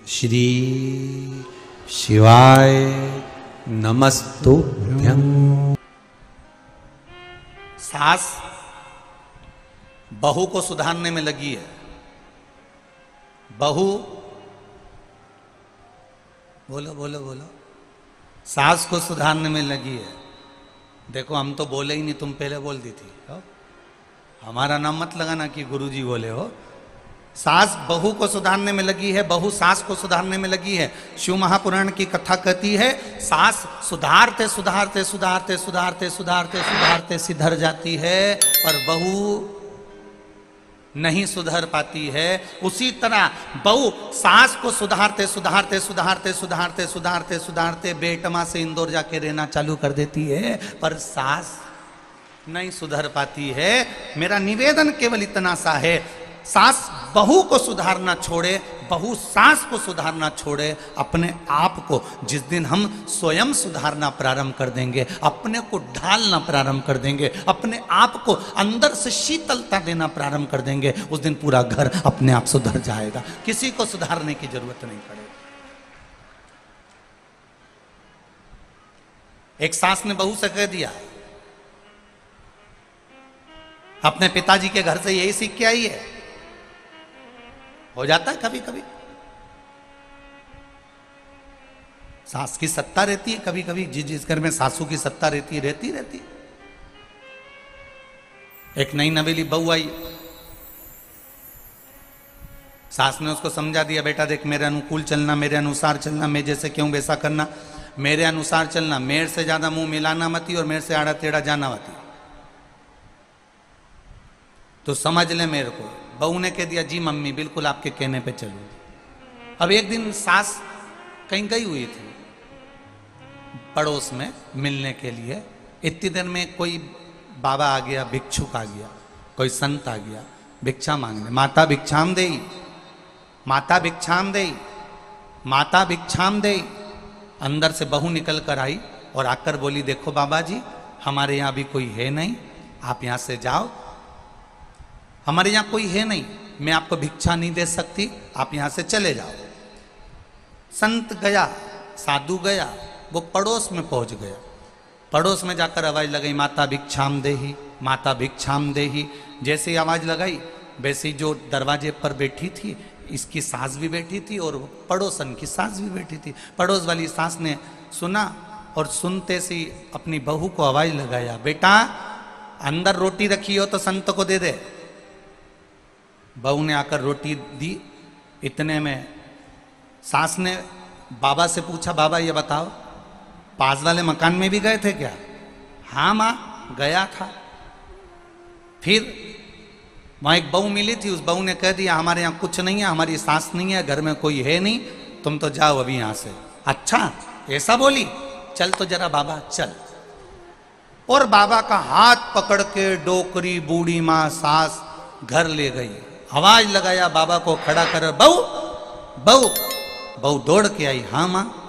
श्री शिवाय नमस्तुभ्यं। सास बहू को सुधारने में लगी है। बहू बोलो बोलो बोलो, सास को सुधारने में लगी है। देखो हम तो बोले ही नहीं, तुम पहले बोल दी थी। हमारा नाम मत लगाना कि गुरुजी बोले हो। सास बहू को सुधारने में लगी है, बहू सास को सुधारने में लगी है। शिव महापुराण की कथा कहती है, सास सुधारते सुधारते सुधारते सुधारते सुधारते सुधारते सिधर जाती है और बहू नहीं सुधर पाती है। उसी तरह बहू सास को सुधारते सुधारते सुधारते सुधारते सुधारते सुधारते बेटमा से इंदौर जाके रहना चालू कर देती है, पर सास नहीं सुधर पाती है। मेरा निवेदन केवल इतना सा है, सास बहू को सुधारना छोड़े, बहू सास को सुधारना छोड़े। अपने आप को जिस दिन हम स्वयं सुधारना प्रारंभ कर देंगे, अपने को ढालना प्रारंभ कर देंगे, अपने आप को अंदर से शीतलता देना प्रारंभ कर देंगे, उस दिन पूरा घर अपने आप सुधर जाएगा। किसी को सुधारने की जरूरत नहीं पड़ेगी। एक सास ने बहू से कह दिया, अपने पिताजी के घर से यही सीख के आई है। हो जाता है कभी कभी, सास की सत्ता रहती है कभी कभी। जिस घर में सासू की सत्ता रहती रहती। एक नई नवेली बहू आई, सास ने उसको समझा दिया, बेटा देख मेरे अनुकूल चलना, मेरे अनुसार चलना, मैं जैसे क्यों वैसा करना, मेरे अनुसार चलना, मेरे से ज्यादा मुंह मिलाना मती और मेरे से आड़ा टेढ़ा जाना मती, तो समझ ले मेरे को। बहू ने कह दिया, जी मम्मी बिल्कुल आपके कहने पे चलूंगी। अब एक दिन सास कहीं गई हुई थी पड़ोस में मिलने के लिए। इतनी देर में कोई बाबा आ गया, भिक्षुक आ गया, कोई संत आ गया भिक्षा मांगने। माता भिक्षाम देई, माता भिक्षाम देई, माता भिक्षाम देई। अंदर से बहू निकल कर आई और आकर बोली, देखो बाबा जी हमारे यहाँ भी कोई है नहीं, आप यहाँ से जाओ, हमारे यहाँ कोई है नहीं, मैं आपको भिक्षा नहीं दे सकती, आप यहाँ से चले जाओ। संत गया, साधु गया, वो पड़ोस में पहुंच गया। पड़ोस में जाकर आवाज लगाई, माता भिक्षाम देही, माता भिक्षाम देही। जैसे ही आवाज लगाई वैसे ही जो दरवाजे पर बैठी थी, इसकी सास भी बैठी थी और पड़ोसन की सास भी बैठी थी। पड़ोस वाली सास ने सुना और सुनते से अपनी बहू को आवाज लगाया, बेटा अंदर रोटी रखी हो तो संत को दे दे। बहू ने आकर रोटी दी। इतने में सास ने बाबा से पूछा, बाबा ये बताओ पास वाले मकान में भी गए थे क्या? हाँ माँ गया था। फिर वहां एक बहू मिली थी, उस बहू ने कह दिया, हमारे यहाँ कुछ नहीं है, हमारी सास नहीं है, घर में कोई है नहीं, तुम तो जाओ अभी यहाँ से। अच्छा ऐसा बोली, चल तो जरा बाबा चल। और बाबा का हाथ पकड़ के डोकरी बूढ़ी माँ सास घर ले गई। आवाज लगाया, बाबा को खड़ा कर, बहू बहू। बहू दौड़ के आई, हाँ माँ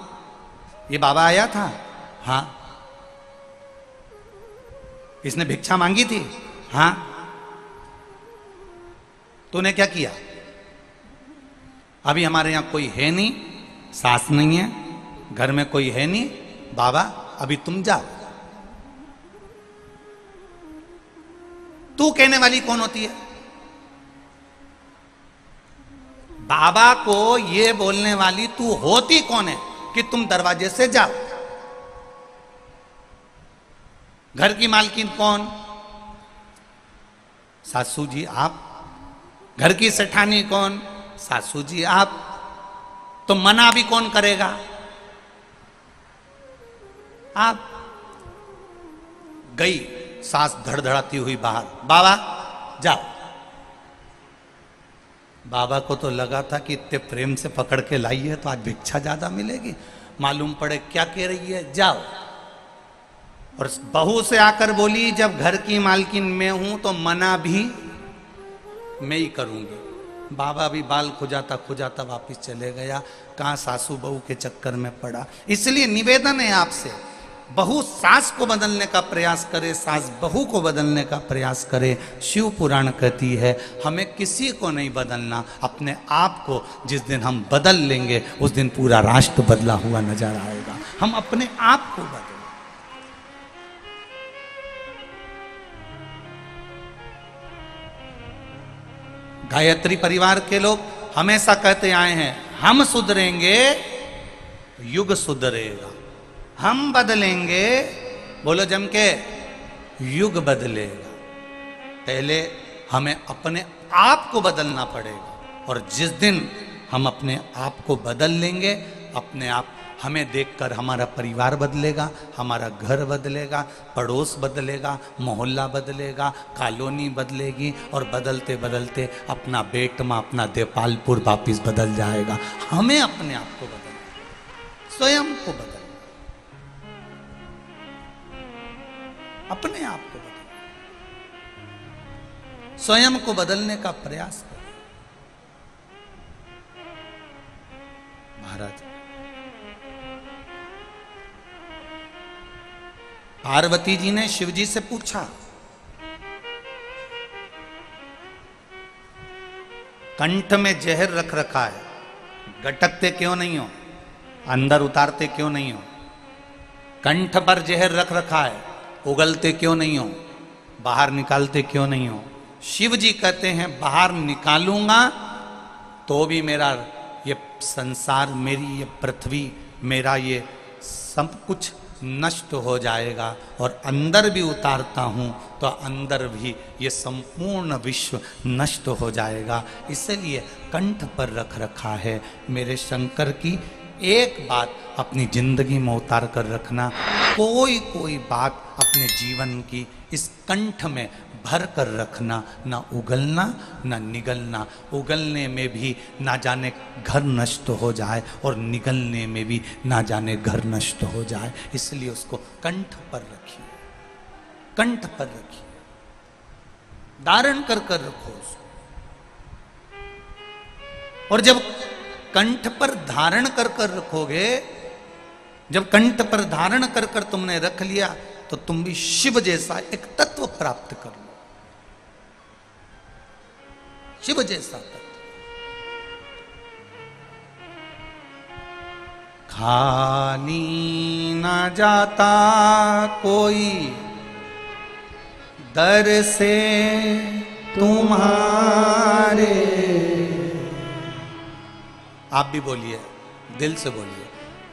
ये बाबा आया था? हाँ। इसने भिक्षा मांगी थी? हाँ। तूने क्या किया? अभी हमारे यहां कोई है नहीं, सास नहीं है, घर में कोई है नहीं, बाबा अभी तुम जाओ। तू कहने वाली कौन होती है? बाबा को ये बोलने वाली तू होती कौन है कि तुम दरवाजे से जाओ? घर की मालकिन कौन? सासू जी आप। घर की सेठानी कौन? सासू जी आप। तो मना भी कौन करेगा? आप। गई सास धड़धड़ाती हुई बाहर, बाबा जाओ। बाबा को तो लगा था कि इतने प्रेम से पकड़ के लाई है तो आज भिक्षा ज्यादा मिलेगी, मालूम पड़े क्या कह रही है, जाओ। और बहू से आकर बोली, जब घर की मालकिन मैं हूं तो मना भी मैं ही करूंगी। बाबा भी बाल खुजाता खुजाता वापिस चले गया, कहां सासू बहू के चक्कर में पड़ा। इसलिए निवेदन है आपसे, बहू सास को बदलने का प्रयास करे, सास बहू को बदलने का प्रयास करे। शिव पुराण कहती है हमें किसी को नहीं बदलना, अपने आप को जिस दिन हम बदल लेंगे उस दिन पूरा राष्ट्र बदला हुआ नजर आएगा। हम अपने आप को बदलें। गायत्री परिवार के लोग हमेशा कहते आए हैं हम सुधरेंगे युग सुधरेगा, हम बदलेंगे, बोलो जम के, युग बदलेगा। पहले हमें अपने आप को बदलना पड़ेगा, और जिस दिन हम अपने आप को बदल लेंगे, अपने आप हमें देखकर हमारा परिवार बदलेगा, हमारा घर बदलेगा, पड़ोस बदलेगा, मोहल्ला बदलेगा, कॉलोनी बदलेगी, और बदलते बदलते अपना बेटमा, अपना देपालपुर वापिस बदल जाएगा। हमें अपने आप को बदलना, स्वयं को बदलना, अपने आप को बदलना, स्वयं को बदलने का प्रयास करें। महाराज पार्वती जी ने शिव जी से पूछा, कंठ में जहर रख रखा है, गटकते क्यों नहीं हो, अंदर उतारते क्यों नहीं हो? कंठ पर जहर रख रखा है, उगलते क्यों नहीं हो, बाहर निकालते क्यों नहीं हो? शिव जी कहते हैं बाहर निकालूंगा तो भी मेरा ये संसार, मेरी ये पृथ्वी, मेरा ये सब कुछ नष्ट हो जाएगा, और अंदर भी उतारता हूं तो अंदर भी ये संपूर्ण विश्व नष्ट हो जाएगा। इसलिए कंठ पर रख रखा है। मेरे शंकर की एक बात अपनी जिंदगी में उतार कर रखना, कोई बात अपने जीवन की इस कंठ में भर कर रखना, ना उगलना ना निगलना। उगलने में भी ना जाने घर नष्ट हो जाए, और निगलने में भी ना जाने घर नष्ट हो जाए। इसलिए उसको कंठ पर रखिए, कंठ पर रखिए, धारण कर कर रखो उसको। और जब कंठ पर धारण कर कर रखोगे, जब कंठ पर धारण कर कर तुमने रख लिया, तो तुम भी शिव जैसा एक तत्व प्राप्त कर लो, शिव जैसा तत्व। खाली ना जाता कोई दर से तुम्हारे। आप भी बोलिए, दिल से बोलिए,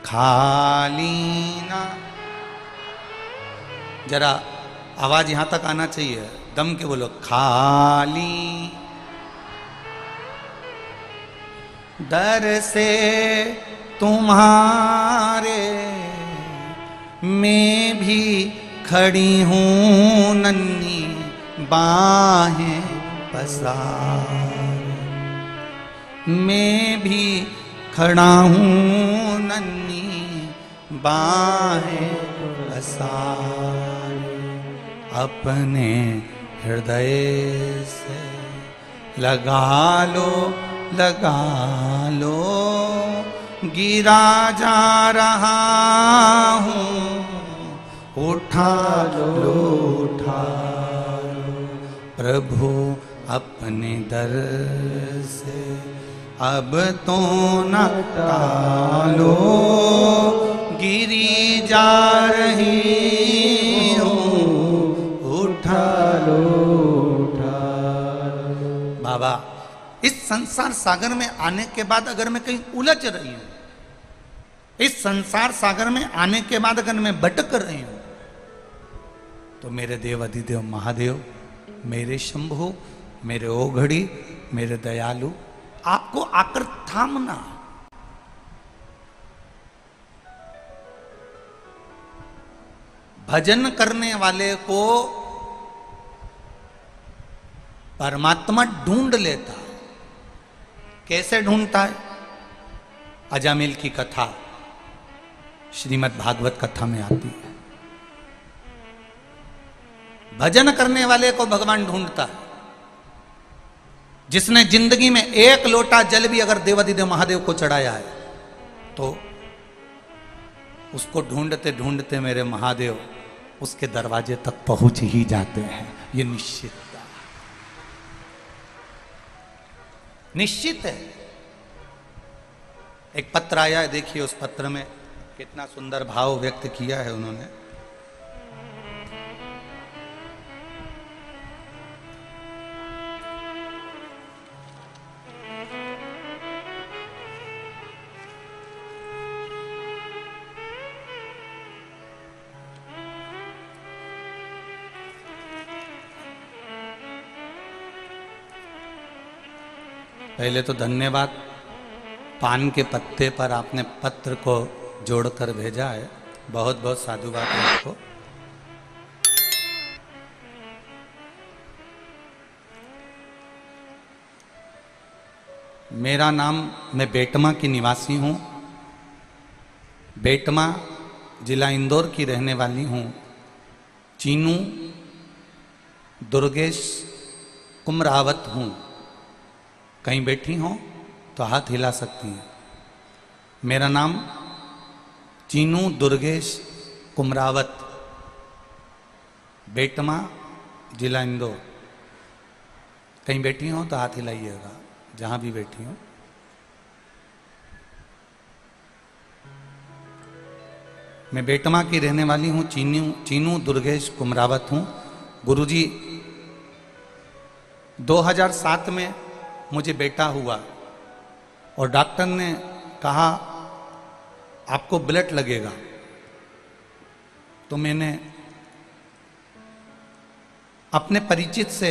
खाली ना। जरा आवाज यहां तक आना चाहिए, दम के बोलो, खाली दर से तुम्हारे मैं भी खड़ी हूं नन्ही बाहें पसार। मैं भी खड़ा हूं नन्ही बाहें पसार। अपने हृदय से लगा लो, लगा लो, गिरा जा रहा हूँ, उठा लो, उठा लो। प्रभु अपने दर से अब तो न टालो, गिरी जा रही हूँ, उठा लो, उठा लो। बाबा, इस संसार सागर में आने के बाद अगर मैं कहीं उलझ रही हूं, इस संसार सागर में आने के बाद अगर मैं भटक रही हूं, तो मेरे देव अधिदेव महादेव, मेरे शंभु, मेरे ओघड़ी, मेरे दयालु, आपको आकर थामना। भजन करने वाले को परमात्मा ढूंढ लेता है। कैसे ढूंढता है? अजामिल की कथा श्रीमद् भागवत कथा में आती है। भजन करने वाले को भगवान ढूंढता है। जिसने जिंदगी में एक लोटा जल भी अगर देवाधिदेव महादेव को चढ़ाया है, तो उसको ढूंढते ढूंढते मेरे महादेव उसके दरवाजे तक पहुंच ही जाते हैं। ये निश्चित निश्चित है। एक पत्र आया है, देखिए उस पत्र में कितना सुंदर भाव व्यक्त किया है उन्होंने। पहले तो धन्यवाद, पान के पत्ते पर आपने पत्र को जोड़कर भेजा है, बहुत बहुत साधुवाद आपको। मेरा नाम, मैं बेटमा की निवासी हूँ, बेटमा जिला इंदौर की रहने वाली हूँ। चीनू दुर्गेश कुमरावत हूँ। कहीं बैठी हो तो हाथ हिला सकती हैं। मेरा नाम चीनू दुर्गेश कुमरावत, बेटमा जिला इंदौर। कहीं बैठी हो तो हाथ हिलाइएगा, जहां भी बैठी हो। मैं बेटमा की रहने वाली हूं, चीनू दुर्गेश कुमरावत हूं। गुरुजी 2007 में मुझे बेटा हुआ और डॉक्टर ने कहा आपको ब्लड लगेगा। तो मैंने अपने परिचित से,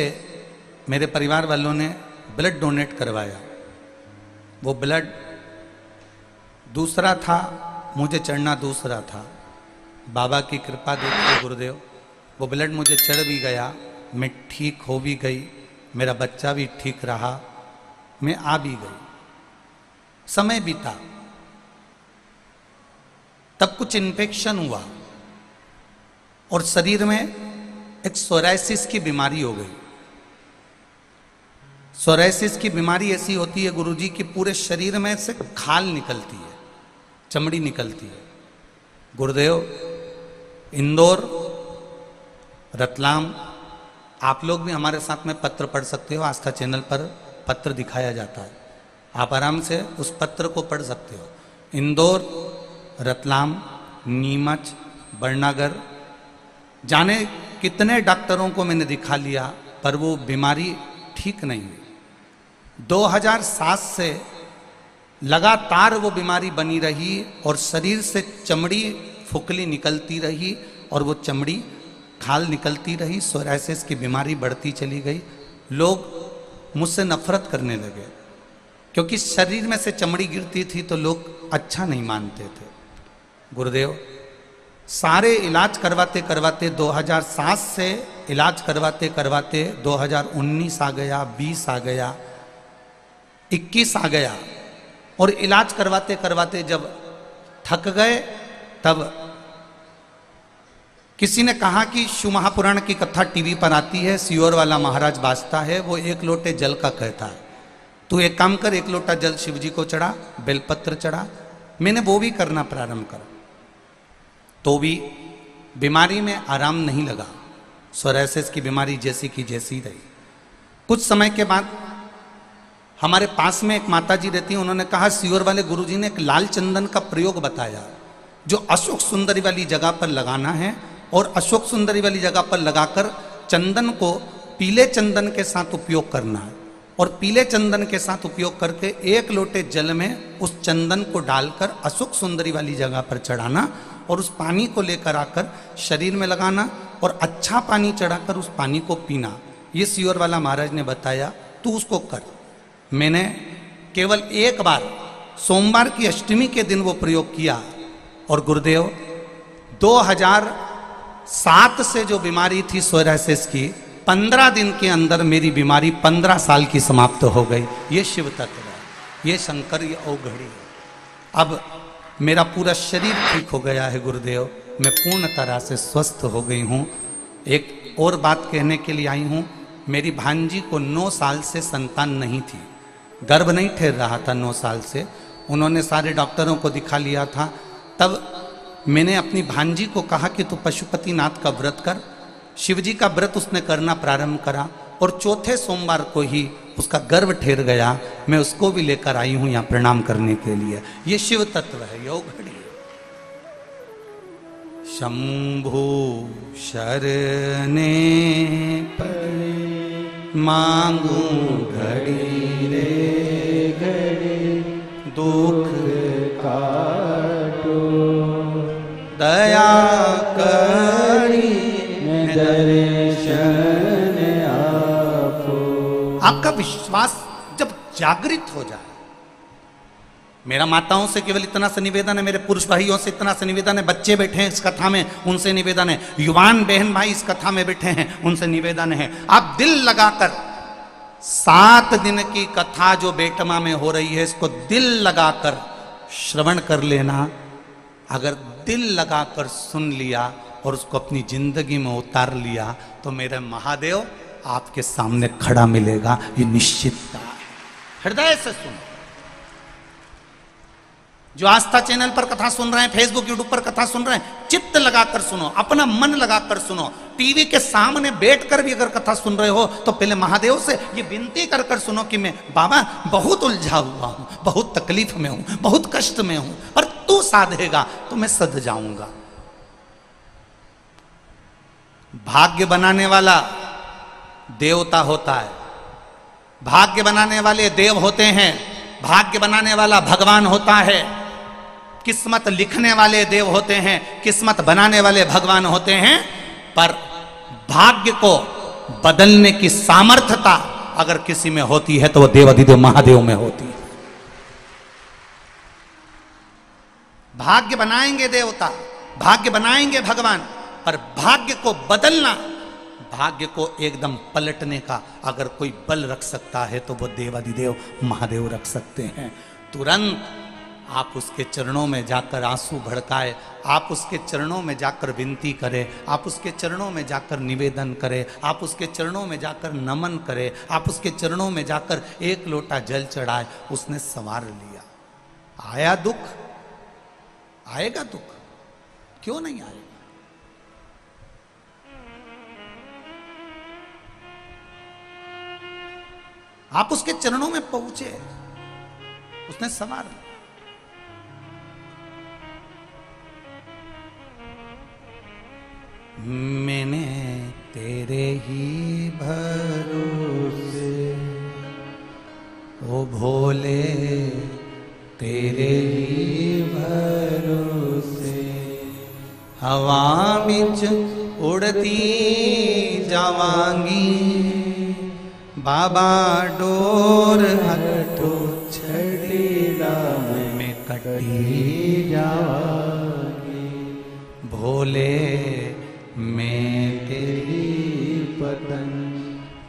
मेरे परिवार वालों ने ब्लड डोनेट करवाया। वो ब्लड दूसरा था, मुझे चढ़ना दूसरा था। बाबा की कृपा देखिए गुरुदेव, वो ब्लड मुझे चढ़ भी गया, मैं ठीक हो भी गई, मेरा बच्चा भी ठीक रहा, मैं आ भी गई। समय बीता, तब कुछ इन्फेक्शन हुआ और शरीर में एक सोराइसिस की बीमारी हो गई। सोराइसिस की बीमारी ऐसी होती है गुरुजी कि पूरे शरीर में से खाल निकलती है, चमड़ी निकलती है। गुरुदेव, इंदौर, रतलाम, आप लोग भी हमारे साथ में पत्र पढ़ सकते हो, आस्था चैनल पर पत्र दिखाया जाता है, आप आराम से उस पत्र को पढ़ सकते हो। इंदौर, रतलाम, नीमच, बड़नागर, जाने कितने डॉक्टरों को मैंने दिखा लिया पर वो बीमारी ठीक नहीं हुई। 2007 से लगातार वो बीमारी बनी रही और शरीर से चमड़ी फुकली निकलती रही और वो चमड़ी खाल निकलती रही। सोराइसिस की बीमारी बढ़ती चली गई। लोग मुझसे नफरत करने लगे क्योंकि शरीर में से चमड़ी गिरती थी तो लोग अच्छा नहीं मानते थे। गुरुदेव, सारे इलाज करवाते करवाते 2007 से इलाज करवाते करवाते 2019 आ गया, 20 आ गया, 21 आ गया और इलाज करवाते करवाते जब थक गए तब किसी ने कहा कि शिव महापुराण की कथा टीवी पर आती है, सियोर वाला महाराज बाजता है, वो 1 लोटे जल का कहता है, तू एक काम कर, 1 लोटा जल शिव जी को चढ़ा, बेलपत्र चढ़ा। मैंने वो भी करना प्रारंभ करा तो भी बीमारी में आराम नहीं लगा। सोराइसिस की बीमारी जैसी की जैसी रही। कुछ समय के बाद हमारे पास में एक माता जी रहती, उन्होंने कहा सियोर वाले गुरुजी ने एक लाल चंदन का प्रयोग बताया जो अशोक सुंदरी वाली जगह पर लगाना है और अशोक सुंदरी वाली जगह पर लगाकर चंदन को पीले चंदन के साथ उपयोग करना है और पीले चंदन के साथ उपयोग करके 1 लोटे जल में उस चंदन को डालकर अशोक सुंदरी वाली जगह पर चढ़ाना और उस पानी को लेकर आकर शरीर में लगाना और अच्छा पानी चढ़ाकर उस पानी को पीना। ये सियोर वाला महाराज ने बताया, तू उसको कर। मैंने केवल एक बार सोमवार की अष्टमी के दिन वो प्रयोग किया और गुरुदेव 2007 से जो बीमारी थी सोराइसिस की, 15 दिन के अंदर मेरी बीमारी 15 साल की समाप्त हो गई। ये शिव तत्व है, ये शंकर, ये औघड़ी है। अब मेरा पूरा शरीर ठीक हो गया है गुरुदेव, मैं पूर्ण तरह से स्वस्थ हो गई हूँ। एक और बात कहने के लिए आई हूँ, मेरी भांजी को 9 साल से संतान नहीं थी, गर्भ नहीं ठहर रहा था 9 साल से। उन्होंने सारे डॉक्टरों को दिखा लिया था, तब मैंने अपनी भांजी को कहा कि तू पशुपतिनाथ का व्रत कर। शिवजी का व्रत उसने करना प्रारंभ करा और चौथे सोमवार को ही उसका गर्भ ठहर गया। मैं उसको भी लेकर आई हूं यहां प्रणाम करने के लिए। ये शिव तत्व है, योग घड़ी। शंभु शरणे पड़े मांगू घड़ी रे घड़ी, दुख काटो दया करी दर्शन आपो। आपका विश्वास जब जागृत हो जाए, मेरा माताओं से केवल इतना सा निवेदन है, मेरे पुरुष भाइयों से इतना सा निवेदन है, बच्चे बैठे हैं इस कथा में उनसे निवेदन है, युवान बहन भाई इस कथा में बैठे हैं उनसे निवेदन है, आप दिल लगाकर 7 दिन की कथा जो बेटमा में हो रही है इसको दिल लगाकर श्रवण कर लेना। अगर दिल लगाकर सुन लिया और उसको अपनी जिंदगी में उतार लिया तो मेरे महादेव आपके सामने खड़ा मिलेगा, ये निश्चितता है। हृदय से सुनो। जो आस्था चैनल पर कथा सुन रहे हैं, फेसबुक यूट्यूब पर कथा सुन रहे हैं, चित्त लगाकर सुनो, अपना मन लगाकर सुनो। टीवी के सामने बैठकर भी अगर कथा सुन रहे हो तो पहले महादेव से ये विनती कर कर सुनो कि मैं बाबा बहुत उलझा हुआ हूं, बहुत तकलीफ में हूं, बहुत कष्ट में हूं, और तू साधेगा तो मैं सध जाऊंगा। भाग्य बनाने वाला देवता होता है, भाग्य बनाने वाले देव होते हैं, भाग्य बनाने वाला भगवान होता है, किस्मत लिखने वाले देव होते हैं, किस्मत बनाने वाले भगवान होते हैं। पर भाग्य को बदलने की सामर्थ्यता अगर किसी में होती है तो वो देवाधिदेव महादेव में होती है। भाग्य बनाएंगे देवता, भाग्य बनाएंगे भगवान, पर भाग्य को बदलना, भाग्य को एकदम पलटने का अगर कोई बल रख सकता है तो वो देवाधिदेव महादेव रख सकते हैं। तुरंत आप उसके चरणों में जाकर आंसू भड़काए, आप उसके चरणों में जाकर विनती करें, आप उसके चरणों में जाकर निवेदन करें, आप उसके चरणों में जाकर नमन करें, आप उसके चरणों में जाकर एक लोटा जल चढ़ाए। उसने संवार लिया। आया दुख, आएगा दुख, क्यों नहीं आएगा? आप उसके चरणों में पहुंचे, उसने संवार लिया। मैंने तेरे ही भरोसे ओ भोले, तेरे ही भरोसे हवा बिच उड़ती जावांगी, बाबा डोर हटो छड़ीला में कटी जावांगी, भोले मैं तेरी पतन,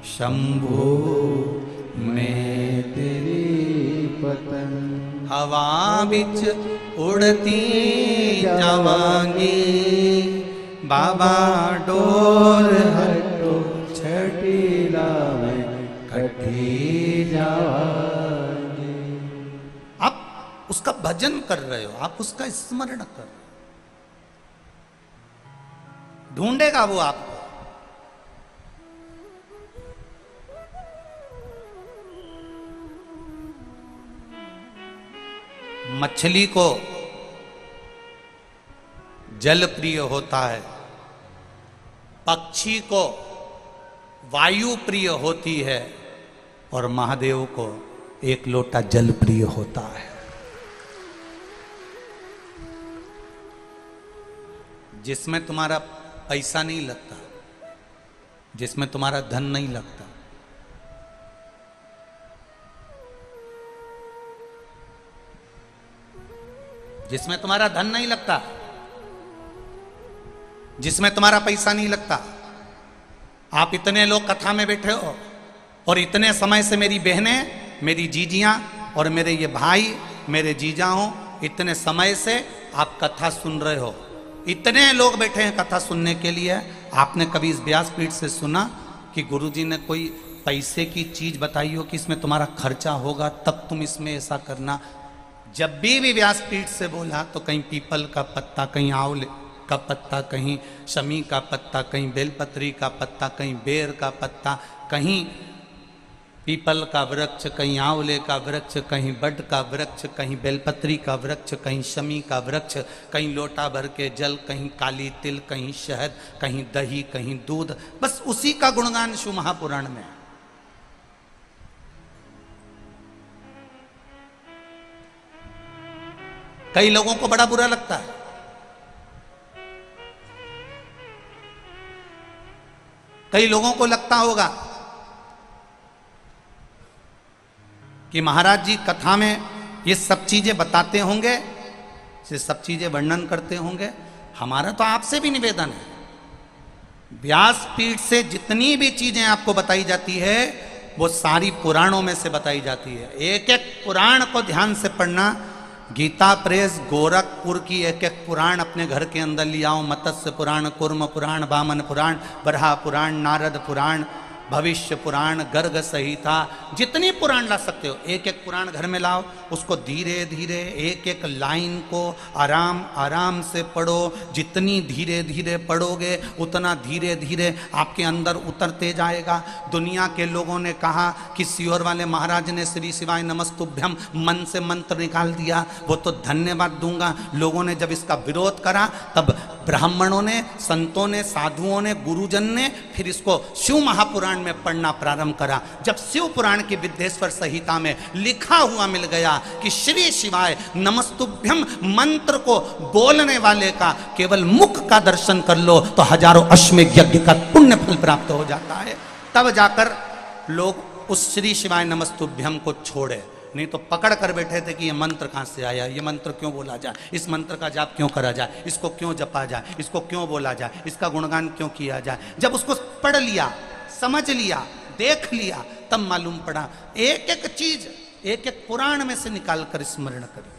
शंभु मैं तेरी पतन, हवा बिच उड़ती जावांगी, बाबा डोर हटो छटीला में कटी जावांगी। आप उसका भजन कर रहे हो, आप उसका स्मरण कर रहे हो, ढूंढेगा वो आपको। मछली को जल प्रिय होता है, पक्षी को वायु प्रिय होती है, और महादेव को एक लोटा जल प्रिय होता है। जिसमें तुम्हारा पैसा नहीं लगता, जिसमें तुम्हारा धन नहीं लगता, जिसमें तुम्हारा धन नहीं लगता, जिसमें तुम्हारा पैसा नहीं लगता। आप इतने लोग कथा में बैठे हो और इतने समय से मेरी बहनें, मेरी जीजियां और मेरे ये भाई, मेरे जीजाओं, इतने समय से आप कथा सुन रहे हो। इतने लोग बैठे हैं कथा सुनने के लिए। आपने कभी इस व्यासपीठ से सुना कि गुरुजी ने कोई पैसे की चीज बताई हो कि इसमें तुम्हारा खर्चा होगा तब तुम इसमें ऐसा करना? जब भी व्यासपीठ से बोला तो कहीं पीपल का पत्ता, कहीं आंवले का पत्ता, कहीं शमी का पत्ता, कहीं बेलपत्री का पत्ता, कहीं बेर का पत्ता, कहीं पीपल का वृक्ष, कहीं आंवले का वृक्ष, कहीं बड का वृक्ष, कहीं बेलपत्री का वृक्ष, कहीं शमी का वृक्ष, कहीं लोटा भर के जल, कहीं काली तिल, कहीं शहद, कहीं दही, कहीं दूध। बस उसी का गुणगान शिव महापुराण में है। कई लोगों को बड़ा बुरा लगता है, कई लोगों को लगता होगा कि महाराज जी कथा में ये सब चीजें बताते होंगे, ये सब चीजें वर्णन करते होंगे। हमारा तो आपसे भी निवेदन है, व्यासपीठ से जितनी भी चीजें आपको बताई जाती है वो सारी पुराणों में से बताई जाती है। एक एक पुराण को ध्यान से पढ़ना। गीता प्रेस गोरखपुर की एक एक पुराण अपने घर के अंदर ले आओ। मत्स्य पुराण, कूर्म पुराण, वामन पुराण, बरहा पुराण, नारद पुराण, भविष्य पुराण, गर्ग संहिता, जितनी पुराण ला सकते हो एक एक पुराण घर में लाओ। उसको धीरे धीरे एक एक लाइन को आराम आराम से पढ़ो। जितनी धीरे धीरे पढ़ोगे उतना धीरे धीरे आपके अंदर उतरते जाएगा। दुनिया के लोगों ने कहा कि सीहोर वाले महाराज ने श्री शिवाय नमस्तुभ्यम मन से मंत्र निकाल दिया, वो तो धन्यवाद दूंगा। लोगों ने जब इसका विरोध करा तब ब्राह्मणों ने, संतों ने, साधुओं ने, गुरुजन ने फिर इसको शिव महापुराण में पढ़ना प्रारंभ करा। जब शिव पुराण की विद्येश्वर संहिता में लिखा हुआ मिल गया कि श्री शिवाय नमस्तुभ्यम मंत्र को बोलने वाले का केवल मुख का दर्शन कर लो तो हजारों अश्वमेध यज्ञ का पुण्य फल प्राप्त हो जाता है, तब जाकर लोग उस श्री शिवाय नमस्तुभ्यम को छोड़े। नहीं तो पकड़ कर बैठे थे कि ये मंत्र कहाँ से आया, ये मंत्र क्यों बोला जाए, इस मंत्र का जाप क्यों करा जाए, इसको क्यों जपा जाए, इसको क्यों बोला जाए, इसका गुणगान क्यों किया जाए। जब उसको पढ़ लिया, समझ लिया, देख लिया, तब मालूम पड़ा। एक एक चीज एक एक पुराण में से निकाल कर स्मरण करिए।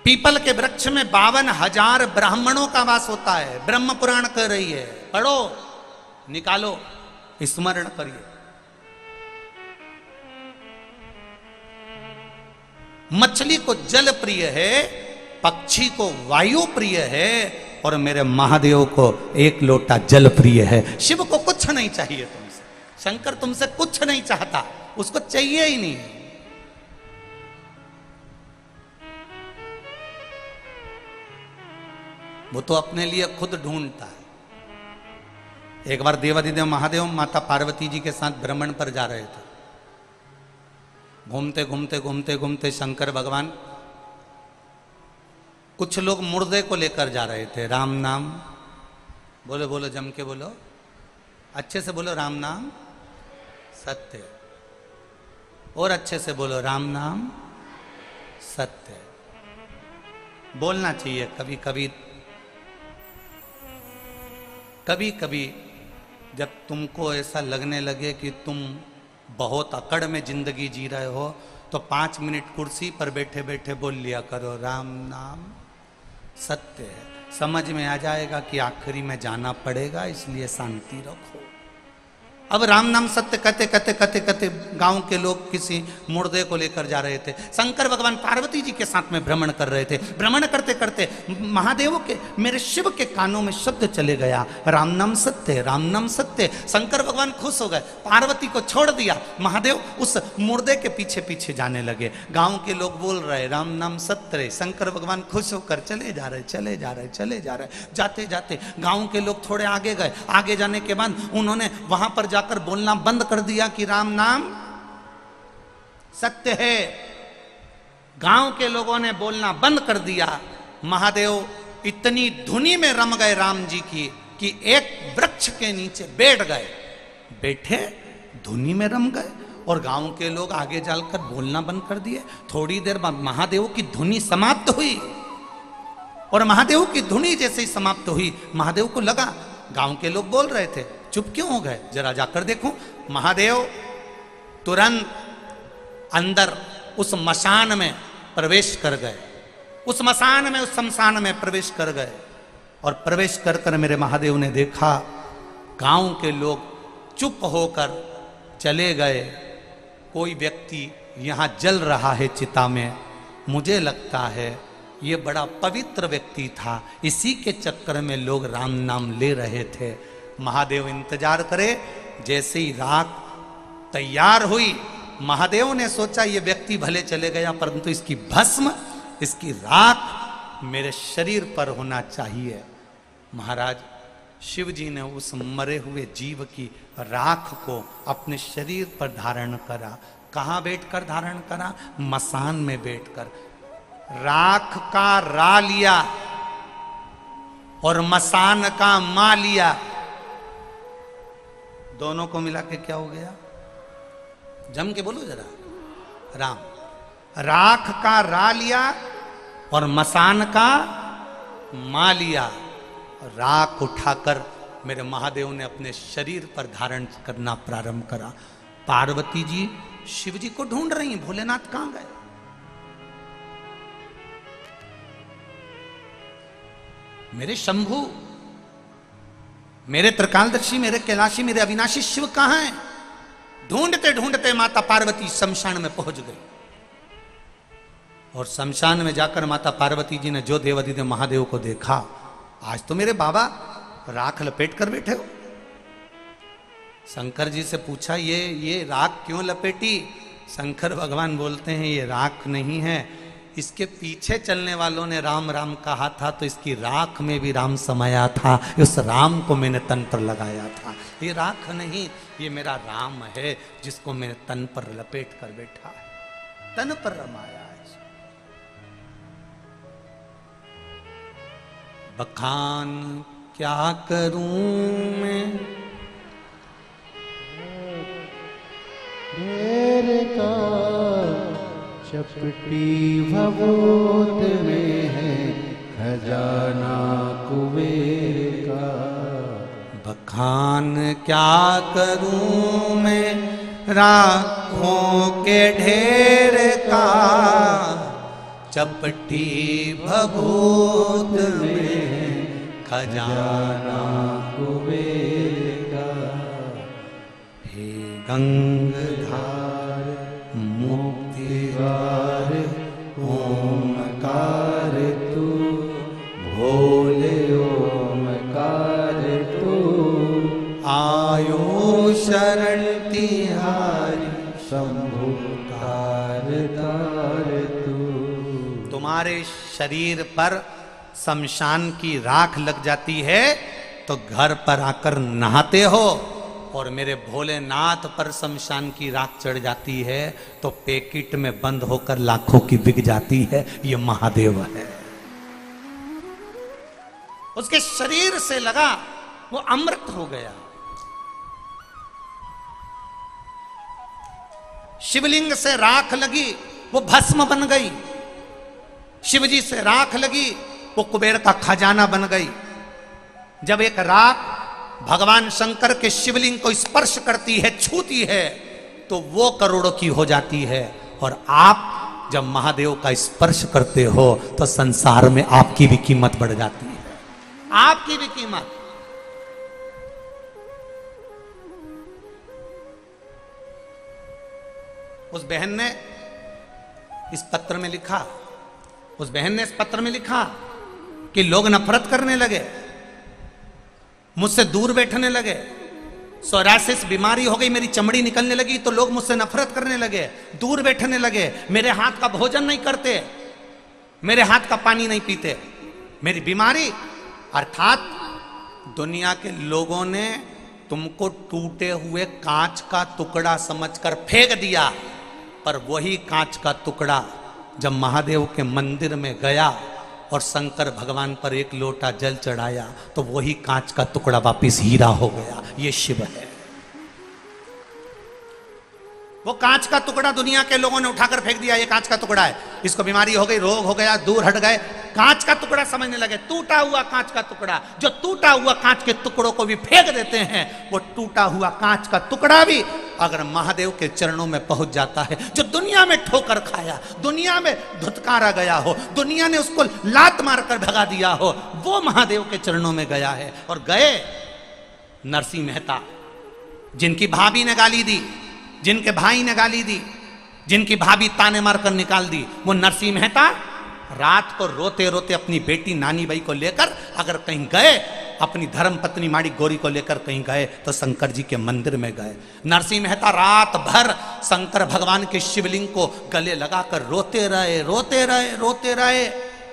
पीपल के वृक्ष में 52,000 ब्राह्मणों का वास होता है। ब्रह्म पुराण कर रही है, पढ़ो, निकालो, स्मरण करिए। मछली को जल प्रिय है, पक्षी को वायु प्रिय है और मेरे महादेव को एक लोटा जल प्रिय है। शिव को कुछ नहीं चाहिए तुमसे, शंकर तुमसे कुछ नहीं चाहता, उसको चाहिए ही नहीं। वो तो अपने लिए खुद ढूंढता है। एक बार देवाधिदेव महादेव माता पार्वती जी के साथ भ्रमण पर जा रहे थे। घूमते घूमते घूमते घूमते शंकर भगवान, कुछ लोग मुर्दे को लेकर जा रहे थे। राम नाम बोलो, बोलो, जम के बोलो, अच्छे से बोलो, राम नाम सत्य। और अच्छे से बोलो, राम नाम सत्य। बोलना चाहिए कभी कभी। कभी कभी जब तुमको ऐसा लगने लगे कि तुम बहुत अकड़ में जिंदगी जी रहे हो तो 5 मिनट कुर्सी पर बैठे बैठे बोल लिया करो, राम नाम सत्य है। समझ में आ जाएगा कि आखिरी में जाना पड़ेगा, इसलिए शांति रखो। अब राम नाम सत्य कहते कहते कहते कहते गांव के लोग किसी मुर्दे को लेकर जा रहे थे। शंकर भगवान पार्वती जी के साथ में भ्रमण कर रहे थे। भ्रमण करते करते महादेव के, मेरे शिव के कानों में शब्द चले गया, राम नाम सत्य, राम नाम सत्य। शंकर भगवान खुश हो गए, पार्वती को छोड़ दिया। महादेव उस मुर्दे के पीछे पीछे जाने लगे। गांव के लोग बोल रहे राम नाम सत्य। शंकर भगवान खुश होकर चले जा रहे, चले जा रहे, चले जा रहे। जाते जाते गांव के लोग थोड़े आगे गए। आगे जाने के बाद उन्होंने वहां पर जाकर बोलना बंद कर दिया कि राम नाम सत्य है। गांव के लोगों ने बोलना बंद कर दिया। महादेव इतनी धुनी में रम गए राम जी की कि एक वृक्ष के नीचे बैठ गए। बैठे, धुनी में रम गए और गांव के लोग आगे जाकर बोलना बंद कर दिए। थोड़ी देर बाद महादेव की धुनी समाप्त हुई और महादेव की धुनी जैसे ही समाप्त हुई, महादेव को लगा गांव के लोग बोल रहे थे, चुप क्यों हो गए, जरा जाकर देखो। महादेव तुरंत अंदर उस मशान में प्रवेश कर गए। उस मशान में, उस शमशान में प्रवेश कर गए और प्रवेश कर कर मेरे महादेव ने देखा गांव के लोग चुप होकर चले गए। कोई व्यक्ति यहाँ जल रहा है चिता में, मुझे लगता है ये बड़ा पवित्र व्यक्ति था, इसी के चक्कर में लोग राम नाम ले रहे थे। महादेव इंतजार करे, जैसे ही राख तैयार हुई, महादेव ने सोचा ये व्यक्ति भले चले गया, परंतु इसकी भस्म, इसकी राख मेरे शरीर पर होना चाहिए। महाराज शिव जी ने उस मरे हुए जीव की राख को अपने शरीर पर धारण करा। कहाँ बैठकर धारण करा? मसान में बैठकर। राख का रा लिया और मसान का मा लिया, दोनों को मिला के क्या हो गया? जम के बोलो जरा, राम। राख का रा लिया और मसान का मा लिया। राख उठाकर मेरे महादेव ने अपने शरीर पर धारण करना प्रारंभ करा। पार्वती जी शिव जी को ढूंढ रही, भोलेनाथ कहां गए? मेरे शंभु, मेरे त्रिकालदर्शी, मेरे कैलाशी, मेरे अविनाशी शिव कहां हैं? ढूंढते ढूंढते माता पार्वती शमशान में पहुंच गई। और शमशान में जाकर माता पार्वती जी ने जो देवाधिदेव महादेव को देखा, आज तो मेरे बाबा राख लपेट कर बैठे हो। शंकर जी से पूछा, ये राख क्यों लपेटी? शंकर भगवान बोलते हैं ये राख नहीं है, इसके पीछे चलने वालों ने राम राम कहा था, तो इसकी राख में भी राम समाया था, उस राम को मैंने तन पर लगाया था। ये राख नहीं, ये मेरा राम है जिसको मैंने तन पर लपेट कर बैठा है, तन पर रमाया है। बखान क्या करूं मैं ढेर का, चपटी भभूत में है खजाना कुबेर का। बखान क्या करूं मैं राखों के ढेर का, चपटी भभूत में खजाना कुबेर का। हे गंगाधार मुक्तिवार ओमकार तू, भोले ओमकार तू। आयो शरण तिहारी शंभु तार तार तू। तुम्हारे शरीर पर शमशान की राख लग जाती है तो घर पर आकर नहाते हो, और मेरे भोलेनाथ पर शमशान की राख चढ़ जाती है तो पैकेट में बंद होकर लाखों की बिक जाती है। ये महादेव है। उसके शरीर से लगा वो अमृत हो गया। शिवलिंग से राख लगी वो भस्म बन गई, शिवजी से राख लगी वो कुबेर का खजाना बन गई। जब एक राख भगवान शंकर के शिवलिंग को स्पर्श करती है, छूती है, तो वो करोड़ों की हो जाती है। और आप जब महादेव का स्पर्श करते हो तो संसार में आपकी भी कीमत बढ़ जाती है, आपकी भी कीमत। उस बहन ने इस पत्र में लिखा, उस बहन ने इस पत्र में लिखा कि लोग नफरत करने लगे, मुझसे दूर बैठने लगे, सोरासिस बीमारी हो गई, मेरी चमड़ी निकलने लगी तो लोग मुझसे नफरत करने लगे, दूर बैठने लगे, मेरे हाथ का भोजन नहीं करते, मेरे हाथ का पानी नहीं पीते। मेरी बीमारी अर्थात दुनिया के लोगों ने तुमको टूटे हुए कांच का टुकड़ा समझकर फेंक दिया, पर वही कांच का टुकड़ा जब महादेव के मंदिर में गया और शंकर भगवान पर एक लोटा जल चढ़ाया तो वही कांच का टुकड़ा वापिस हीरा हो गया। ये शिव है। वो कांच का टुकड़ा दुनिया के लोगों ने उठाकर फेंक दिया, ये कांच का टुकड़ा है, इसको बीमारी हो गई, रोग हो गया, दूर हट गए, कांच का टुकड़ा समझने लगे। टूटा हुआ कांच का टुकड़ा, जो टूटा हुआ कांच के टुकड़ों को भी फेंक देते हैं, वो टूटा हुआ कांच का टुकड़ा भी अगर महादेव के चरणों में पहुंच जाता है, जो दुनिया में ठोकर खाया, दुनिया में धुतकारा गया हो, दुनिया ने उसको लात मारकर भगा दिया हो, वो महादेव के चरणों में गया है। और गए नरसिंह मेहता, जिनकी भाभी ने गाली दी, जिनके भाई ने गाली दी, जिनकी भाभी ताने मारकर निकाल दी, वो नरसिंह मेहता रात को रोते रोते अपनी बेटी नानी बाई को लेकर अगर कहीं गए, अपनी धर्म पत्नी माड़ी गौरी को लेकर कहीं गए तो शंकर जी के मंदिर में गए। नरसिंह मेहता रात भर शंकर भगवान के शिवलिंग को गले लगाकर रोते रहे, रोते रहे, रोते रहे,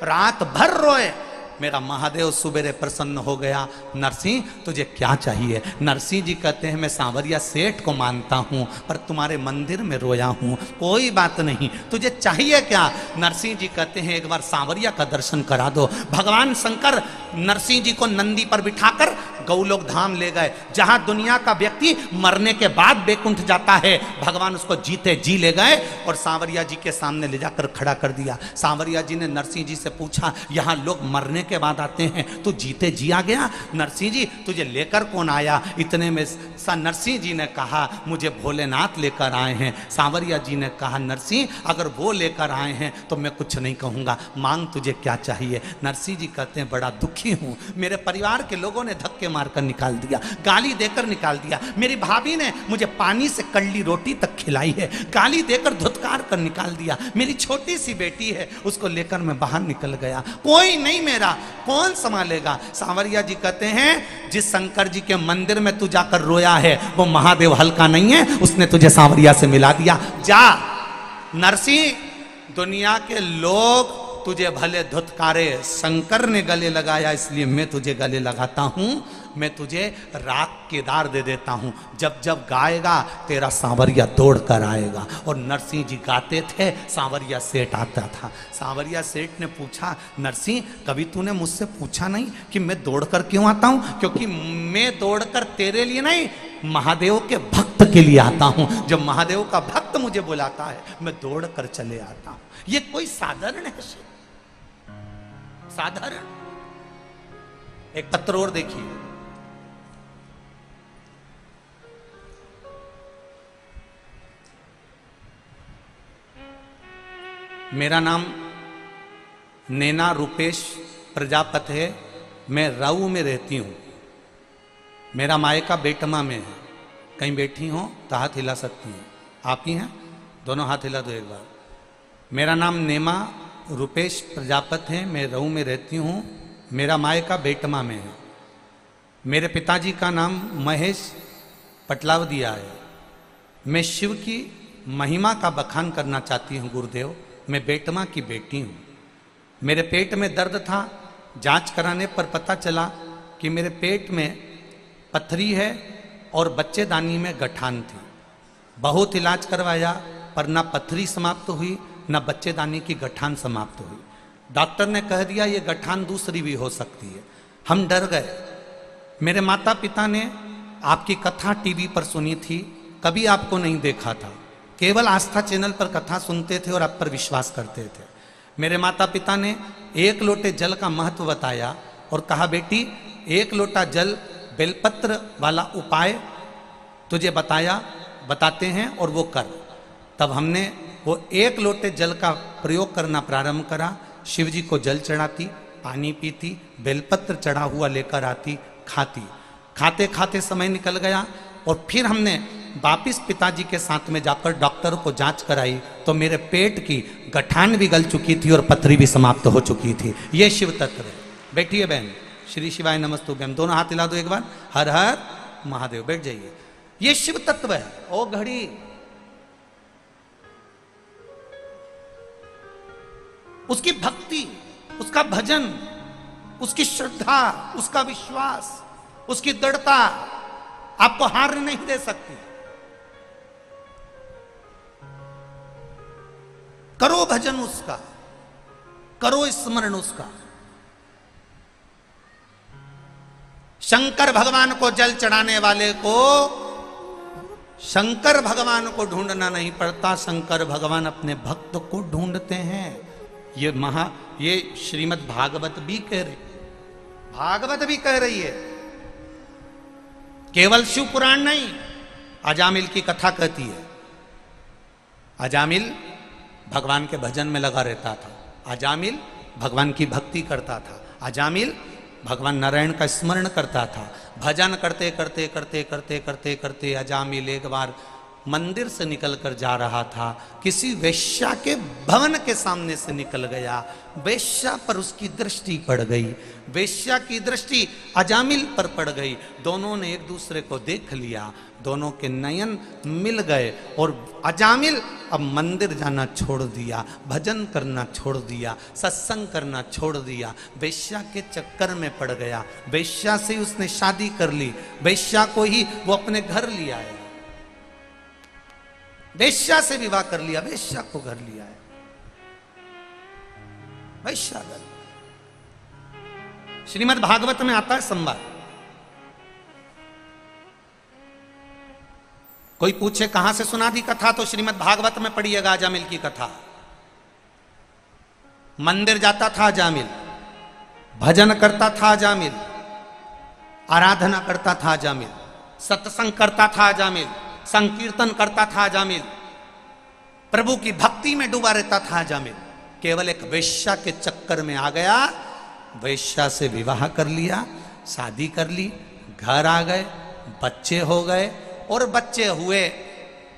रात भर रोए। मेरा महादेव सुबेरे प्रसन्न हो गया। नरसिंह तुझे क्या चाहिए? नरसिंह जी कहते हैं मैं सांवरिया सेठ को मानता हूँ पर तुम्हारे मंदिर में रोया हूँ, कोई बात नहीं, तुझे चाहिए क्या? नरसिंह जी कहते हैं एक बार सांवरिया का दर्शन करा दो। भगवान शंकर नरसिंह जी को नंदी पर बिठाकर गौलोक धाम ले गए, जहां दुनिया का व्यक्ति मरने के बाद बैकुंठ जाता है, भगवान उसको जीते जी ले गए और सांवरिया जी के सामने ले जाकर खड़ा कर दिया। सांवरिया जी ने नरसिंह जी से पूछा, यहाँ लोग मरने के बाद आते हैं, तू जीते जी आ गया? नरसिंह जी तुझे लेकर कौन आया? इतने में नरसिंह जी ने कहा मुझे भोलेनाथ लेकर आए हैं। सांवरिया जी ने कहा नरसिंह अगर वो लेकर आए हैं तो मैं कुछ नहीं कहूँगा, मांग तुझे क्या चाहिए? नरसिंह जी कहते हैं बड़ा दुखी हूँ, मेरे परिवार के लोगों ने धक्के मारकर निकाल दिया, गाली देकर निकाल दिया, मेरी भाभी ने मुझे पानी से कड़ली रोटी तक खिलाई है, गाली देकर धुतकार कर निकाल दिया, मेरी छोटी सी बेटी है उसको लेकर मैं बाहर निकल गया, कोई नहीं मेरा, कौन संभालेगा? सांवरिया जी कहते हैं जिस शंकर जी के मंदिर में तू जाकर रोया है वो महादेव हल्का नहीं है, उसने तुझे सांवरिया से मिला दिया। जा नरसिंह, दुनिया के लोग तुझे भले धुतकारे, शंकर ने गले लगाया इसलिए मैं तुझे गले लगाता हूं, मैं तुझे राख केदार दे देता हूं, जब जब गाएगा तेरा सांवरिया दौड़ कर आएगा। और नरसिंह जी गाते थे, सांवरिया सेठ आता था। सांवरिया सेठ ने पूछा नरसिंह कभी तूने मुझसे पूछा नहीं कि मैं दौड़ कर क्यों आता हूं? क्योंकि मैं दौड़ कर तेरे लिए नहीं, महादेव के भक्त के लिए आता हूं। जब महादेव का भक्त मुझे बुलाता है मैं दौड़ कर चले आता हूं। ये कोई साधारण है? साधारण? एक पत्र और देखिए, मेरा नाम नैना रूपेश प्रजापति है, मैं राऊ में रहती हूँ, मेरा मायका बेटमा में है। कहीं बैठी हो तो हाथ हिला सकती हैं, आप ही हैं, दोनों हाथ हिला दो एक बार। मेरा नाम नेमा रूपेश प्रजापति है, मैं राऊ में रहती हूँ, मेरा मायका बेटमा में है। मेरे पिताजी का नाम महेश पटलावदिया है। मैं शिव की महिमा का बखान करना चाहती हूँ गुरुदेव, मैं बेटमा की बेटी हूँ। मेरे पेट में दर्द था, जांच कराने पर पता चला कि मेरे पेट में पथरी है और बच्चेदानी में गठान थी। बहुत इलाज करवाया पर ना पथरी समाप्त हुई ना बच्चेदानी की गठान समाप्त हुई। डॉक्टर ने कह दिया ये गठान दूसरी भी हो सकती है। हम डर गए। मेरे माता पिता ने आपकी कथा टीवी पर सुनी थी, कभी आपको नहीं देखा था, केवल आस्था चैनल पर कथा सुनते थे और आप पर विश्वास करते थे। मेरे माता पिता ने एक लोटे जल का महत्व बताया और कहा बेटी एक लोटा जल बेलपत्र वाला उपाय तुझे बताते हैं और वो कर। तब हमने वो एक लोटे जल का प्रयोग करना प्रारंभ करा। शिव जी को जल चढ़ाती, पानी पीती, बेलपत्र चढ़ा हुआ लेकर आती, खाती। खाते खाते समय निकल गया और फिर हमने वापिस पिताजी के साथ में जाकर डॉक्टर को जांच कराई तो मेरे पेट की गठान भी गल चुकी थी और पथरी भी समाप्त हो चुकी थी। ये शिव तत्व है। बैठिए बहन, श्री शिवाय नमस्तुभ्यम, दोनों हाथ हिला दो एक बार, हर हर महादेव। बैठ जाइए। ये शिव तत्व है। ओ घड़ी उसकी भक्ति, उसका भजन, उसकी श्रद्धा, उसका विश्वास, उसकी दृढ़ता आपको हार नहीं दे सकती। करो भजन उसका, करो स्मरण उसका। शंकर भगवान को जल चढ़ाने वाले को शंकर भगवान को ढूंढना नहीं पड़ता, शंकर भगवान अपने भक्त को ढूंढते हैं। ये श्रीमद् भागवत भी कह रही, भागवत भी कह रही है, केवल शिव पुराण नहीं। अजामिल की कथा कहती है। अजामिल भगवान के भजन में लगा रहता था, अजामिल भगवान की भक्ति करता था, अजामिल भगवान नारायण का स्मरण करता था। भजन करते करते करते करते करते करते अजामिल एक बार मंदिर से निकलकर जा रहा था, किसी वेश्या के भवन के सामने से निकल गया। वेश्या पर उसकी दृष्टि पड़ गई, वेश्या की दृष्टि अजामिल पर पड़ गई। दोनों ने एक दूसरे को देख लिया, दोनों के नयन मिल गए और अजामिल अब मंदिर जाना छोड़ दिया, भजन करना छोड़ दिया, सत्संग करना छोड़ दिया, वेश्या के चक्कर में पड़ गया। वेश्या से उसने शादी कर ली, वेश्या को ही वो अपने घर लिया है, वेश्या से विवाह कर लिया, वेश्या को घर लिया है, वेश्या घर। श्रीमद् भागवत में आता है संवाद। कोई पूछे कहां से सुना दी कथा, तो श्रीमद् भागवत में पढ़िएगा अजामिल की कथा। मंदिर जाता था अजामिल, भजन करता था अजामिल, आराधना करता था अजामिल, सत्संग करता था अजामिल, संकीर्तन करता था अजामिल, प्रभु की भक्ति में डूबा रहता था अजामिल। केवल एक वेश्या के चक्कर में आ गया, वेश्या से विवाह कर लिया, शादी कर ली, घर आ गए, बच्चे हो गए और बच्चे हुए।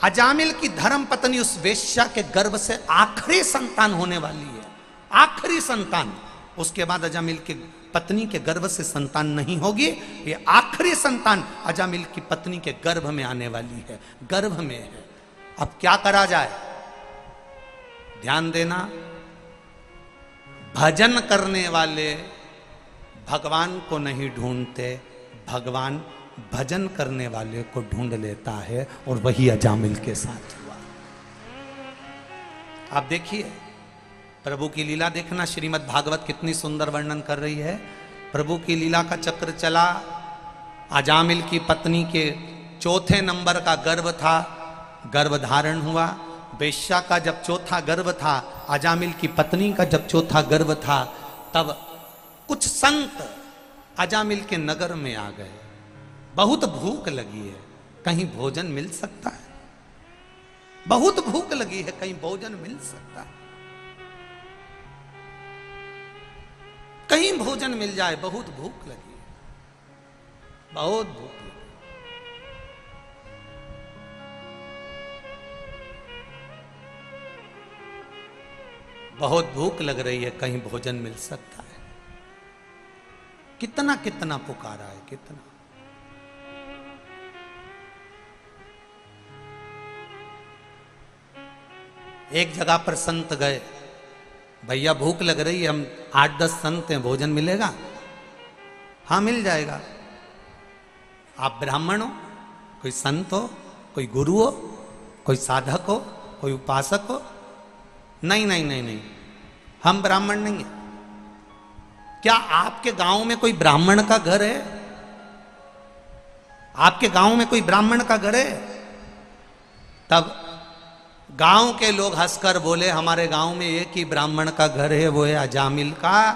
अजामिल की धर्म पत्नी उस वेश्या के गर्भ से आखिरी संतान होने वाली है, आखिरी संतान। उसके बाद अजामिल के पत्नी के गर्भ से संतान नहीं होगी, ये आखिरी संतान अजामिल की पत्नी के गर्भ में आने वाली है, गर्भ में है। अब क्या करा जाए, ध्यान देना, भजन करने वाले भगवान को नहीं ढूंढते, भगवान भजन करने वाले को ढूंढ लेता है, और वही अजामिल के साथ हुआ। आप देखिए प्रभु की लीला देखना, श्रीमद् भागवत कितनी सुंदर वर्णन कर रही है। प्रभु की लीला का चक्र चला, अजामिल की पत्नी के चौथे नंबर का गर्भ था, गर्भ धारण हुआ। वेश्या का जब चौथा गर्भ था, अजामिल की पत्नी का जब चौथा गर्भ था, तब कुछ संत अजामिल के नगर में आ गए। बहुत भूख लगी है, कहीं भोजन मिल सकता है, बहुत भूख लगी है, कहीं भोजन मिल सकता है, कहीं भोजन मिल जाए, बहुत भूख लगी है, बहुत भूख लगी। बहुत भूख लग रही है, कहीं भोजन मिल सकता है। कितना कितना पुकारा है, कितना। एक जगह पर संत गए, भैया भूख लग रही है, हम 8-10 संत हैं, भोजन मिलेगा? हाँ मिल जाएगा। आप ब्राह्मण हो, कोई संत हो, कोई गुरु हो, कोई साधक हो, कोई उपासक हो? नहीं नहीं नहीं नहीं, हम ब्राह्मण नहीं है। क्या आपके गांव में कोई ब्राह्मण का घर है? आपके गांव में कोई ब्राह्मण का घर है? तब गांव के लोग हंसकर बोले, हमारे गांव में एक ही ब्राह्मण का घर है, वो है अजामिल का।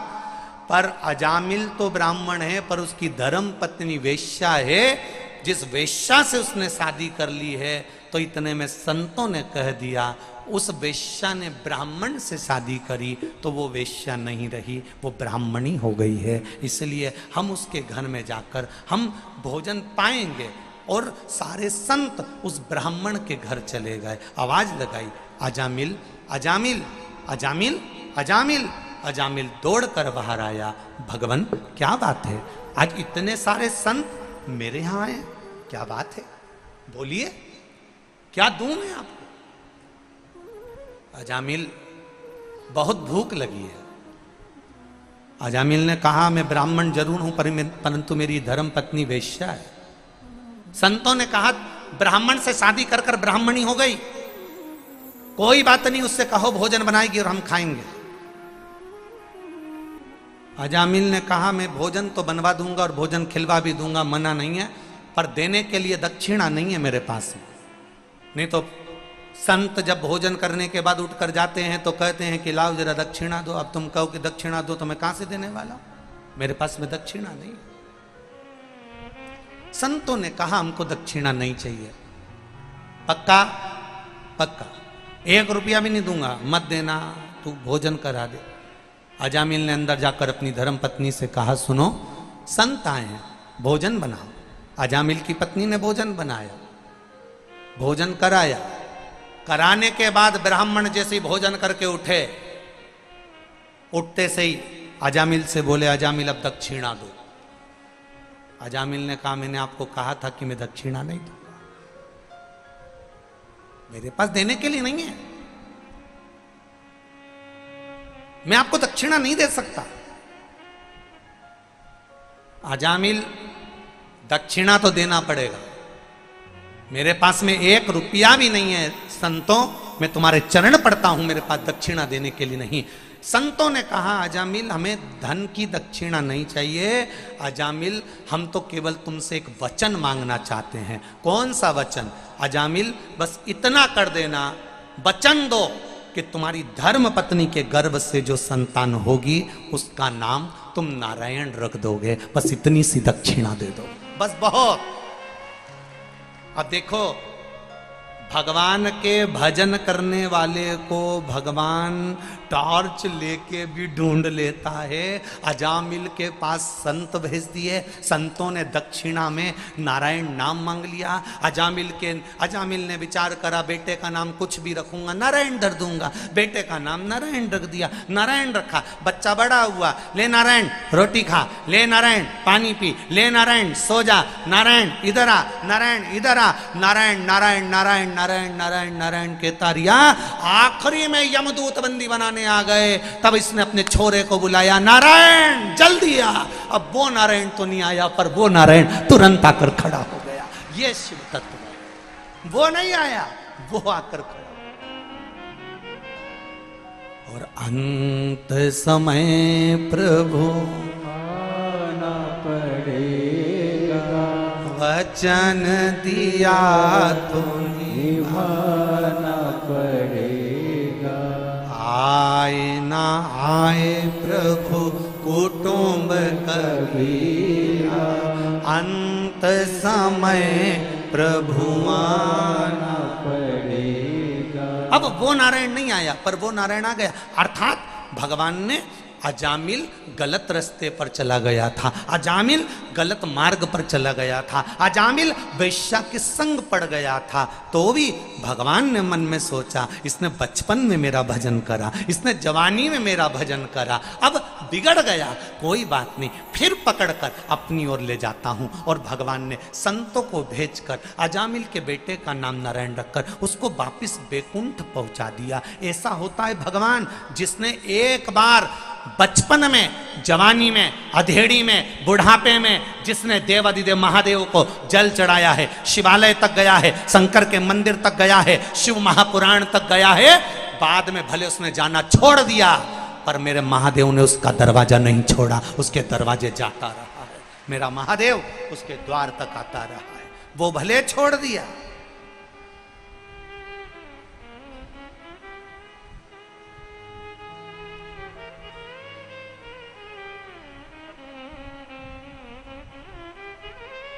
पर अजामिल तो ब्राह्मण है, पर उसकी धर्म पत्नी वेश्या है। जिस वेश्या से उसने शादी कर ली है, तो इतने में संतों ने कह दिया, उस वेश्या ने ब्राह्मण से शादी करी तो वो वेश्या नहीं रही, वो ब्राह्मणी हो गई है। इसलिए हम उसके घर में जाकर हम भोजन पाएंगे। और सारे संत उस ब्राह्मण के घर चले गए, आवाज लगाई, अजामिल अजामिल अजामिल अजामिल। अजामिल दौड़कर बाहर आया, भगवान क्या बात है, आज इतने सारे संत मेरे यहां आए, क्या बात है, बोलिए क्या दूं मैं आपको? अजामिल बहुत भूख लगी है। अजामिल ने कहा, मैं ब्राह्मण जरूर हूं, परंतु मेरी धर्म पत्नी वेश्या है। संतों ने कहा, ब्राह्मण से शादी कर कर ब्राह्मणी हो गई, कोई बात नहीं, उससे कहो भोजन बनाएगी और हम खाएंगे। अजामिल ने कहा, मैं भोजन तो बनवा दूंगा और भोजन खिलवा भी दूंगा, मना नहीं है, पर देने के लिए दक्षिणा नहीं है मेरे पास में। नहीं तो संत जब भोजन करने के बाद उठकर जाते हैं तो कहते हैं कि लाओ जरा दक्षिणा दो। अब तुम कहो कि दक्षिणा दो, तो मैं कहां से देने वाला हूं, मेरे पास में दक्षिणा नहीं। संतों ने कहा, हमको दक्षिणा नहीं चाहिए, पक्का पक्का, 1 रुपया भी नहीं दूंगा, मत देना, तू भोजन करा दे। अजामिल ने अंदर जाकर अपनी धर्म पत्नी से कहा, सुनो, संत आए हैं, भोजन बनाओ। अजामिल की पत्नी ने भोजन बनाया, भोजन कराया। कराने के बाद ब्राह्मण जैसे भोजन करके उठे, उठते से ही अजामिल से बोले, अजामिल अब दक्षिणा दो। अजामिल ने कहा, मैंने आपको कहा था कि मैं दक्षिणा नहीं दूंगा, मेरे पास देने के लिए नहीं है, मैं आपको दक्षिणा नहीं दे सकता। अजामिल, दक्षिणा तो देना पड़ेगा, मेरे पास में 1 रुपया भी नहीं है। संतों, मैं तुम्हारे चरण पड़ता हूं, मेरे पास दक्षिणा देने के लिए नहीं। संतों ने कहा, अजामिल हमें धन की दक्षिणा नहीं चाहिए, अजामिल हम तो केवल तुमसे एक वचन मांगना चाहते हैं। कौन सा वचन? अजामिल बस इतना कर देना, वचन दो कि तुम्हारी धर्म पत्नी के गर्भ से जो संतान होगी उसका नाम तुम नारायण रख दोगे, बस इतनी सी दक्षिणा दे दो, बस बहुत। अब देखो, भगवान के भजन करने वाले को भगवान टॉर्च लेके भी ढूंढ लेता है। अजामिल के पास संत भेज दिए, संतों ने दक्षिणा में नारायण नाम मांग लिया। अजामिल ने विचार करा, बेटे का नाम कुछ भी रखूंगा, नारायण धर दूंगा। बेटे का नाम नारायण रख दिया, नारायण रखा। बच्चा बड़ा हुआ, ले नारायण रोटी खा, ले नारायण पानी पी, ले नारायण सो जा, नारायण इधर आ, नारायण इधर आ, नारायण नारायण नारायण नारायण नारायण नारायण कहता रिया। आखिरी में यमदूत बंदी बनाने आ गए, तब इसने अपने छोरे को बुलाया, नारायण जल्दी आ। अब वो नारायण तो नहीं आया, पर वो नारायण तुरंत आकर खड़ा हो गया। ये शिव तत्व है, वो नहीं आया, वो आकर खड़ा। और अंत समय प्रभु आना पड़ेगा, वचन दिया तो निभाना पड़ेगा। आए ना आए प्रभु कुटुंब कबीरा, अंत समय प्रभु आना पड़ेगा। अब वो नारायण नहीं आया, पर वो नारायण आ गया। अर्थात भगवान ने, अजामिल गलत रास्ते पर चला गया था, अजामिल गलत मार्ग पर चला गया था, अजामिल वेश्या के संग पड़ गया था, तो भी भगवान ने मन में सोचा, इसने बचपन में मेरा भजन करा, इसने जवानी में मेरा भजन करा, अब बिगड़ गया, कोई बात नहीं, फिर पकड़कर अपनी ओर ले जाता हूं। और भगवान ने संतों को भेजकर अजामिल के बेटे का नाम नारायण रखकर उसको वापिस बैकुंठ पहुंचा दिया। ऐसा होता है भगवान, जिसने एक बार बचपन में, जवानी में, अधेड़ी में, बुढ़ापे में जिसने देवाधिदेव महादेव को जल चढ़ाया है, शिवालय तक गया है, शंकर के मंदिर तक गया है, शिव महापुराण तक गया है, बाद में भले उसने जाना छोड़ दिया, पर मेरे महादेव ने उसका दरवाजा नहीं छोड़ा, उसके दरवाजे जाता रहा है। मेरा महादेव उसके द्वार तक आता रहा है, वो भले छोड़ दिया।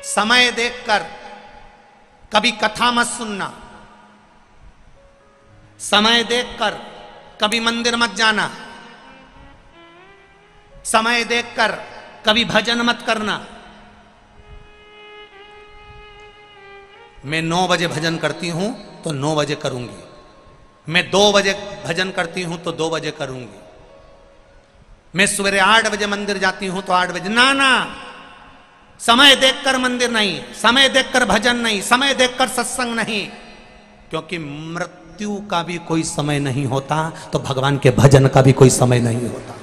समय देखकर कभी कथा मत सुनना, समय देखकर कभी मंदिर मत जाना, समय देखकर कभी भजन मत करना। मैं 9 बजे भजन करती हूं तो 9 बजे करूंगी, मैं 2 बजे भजन करती हूं तो 2 बजे करूंगी, मैं सवेरे 8 बजे मंदिर जाती हूं तो 8 बजे। ना ना, समय देखकर मंदिर नहीं, समय देखकर भजन नहीं, समय देखकर सत्संग नहीं, क्योंकि मृत्यु का भी कोई समय नहीं होता, तो भगवान के भजन का भी कोई समय नहीं होता।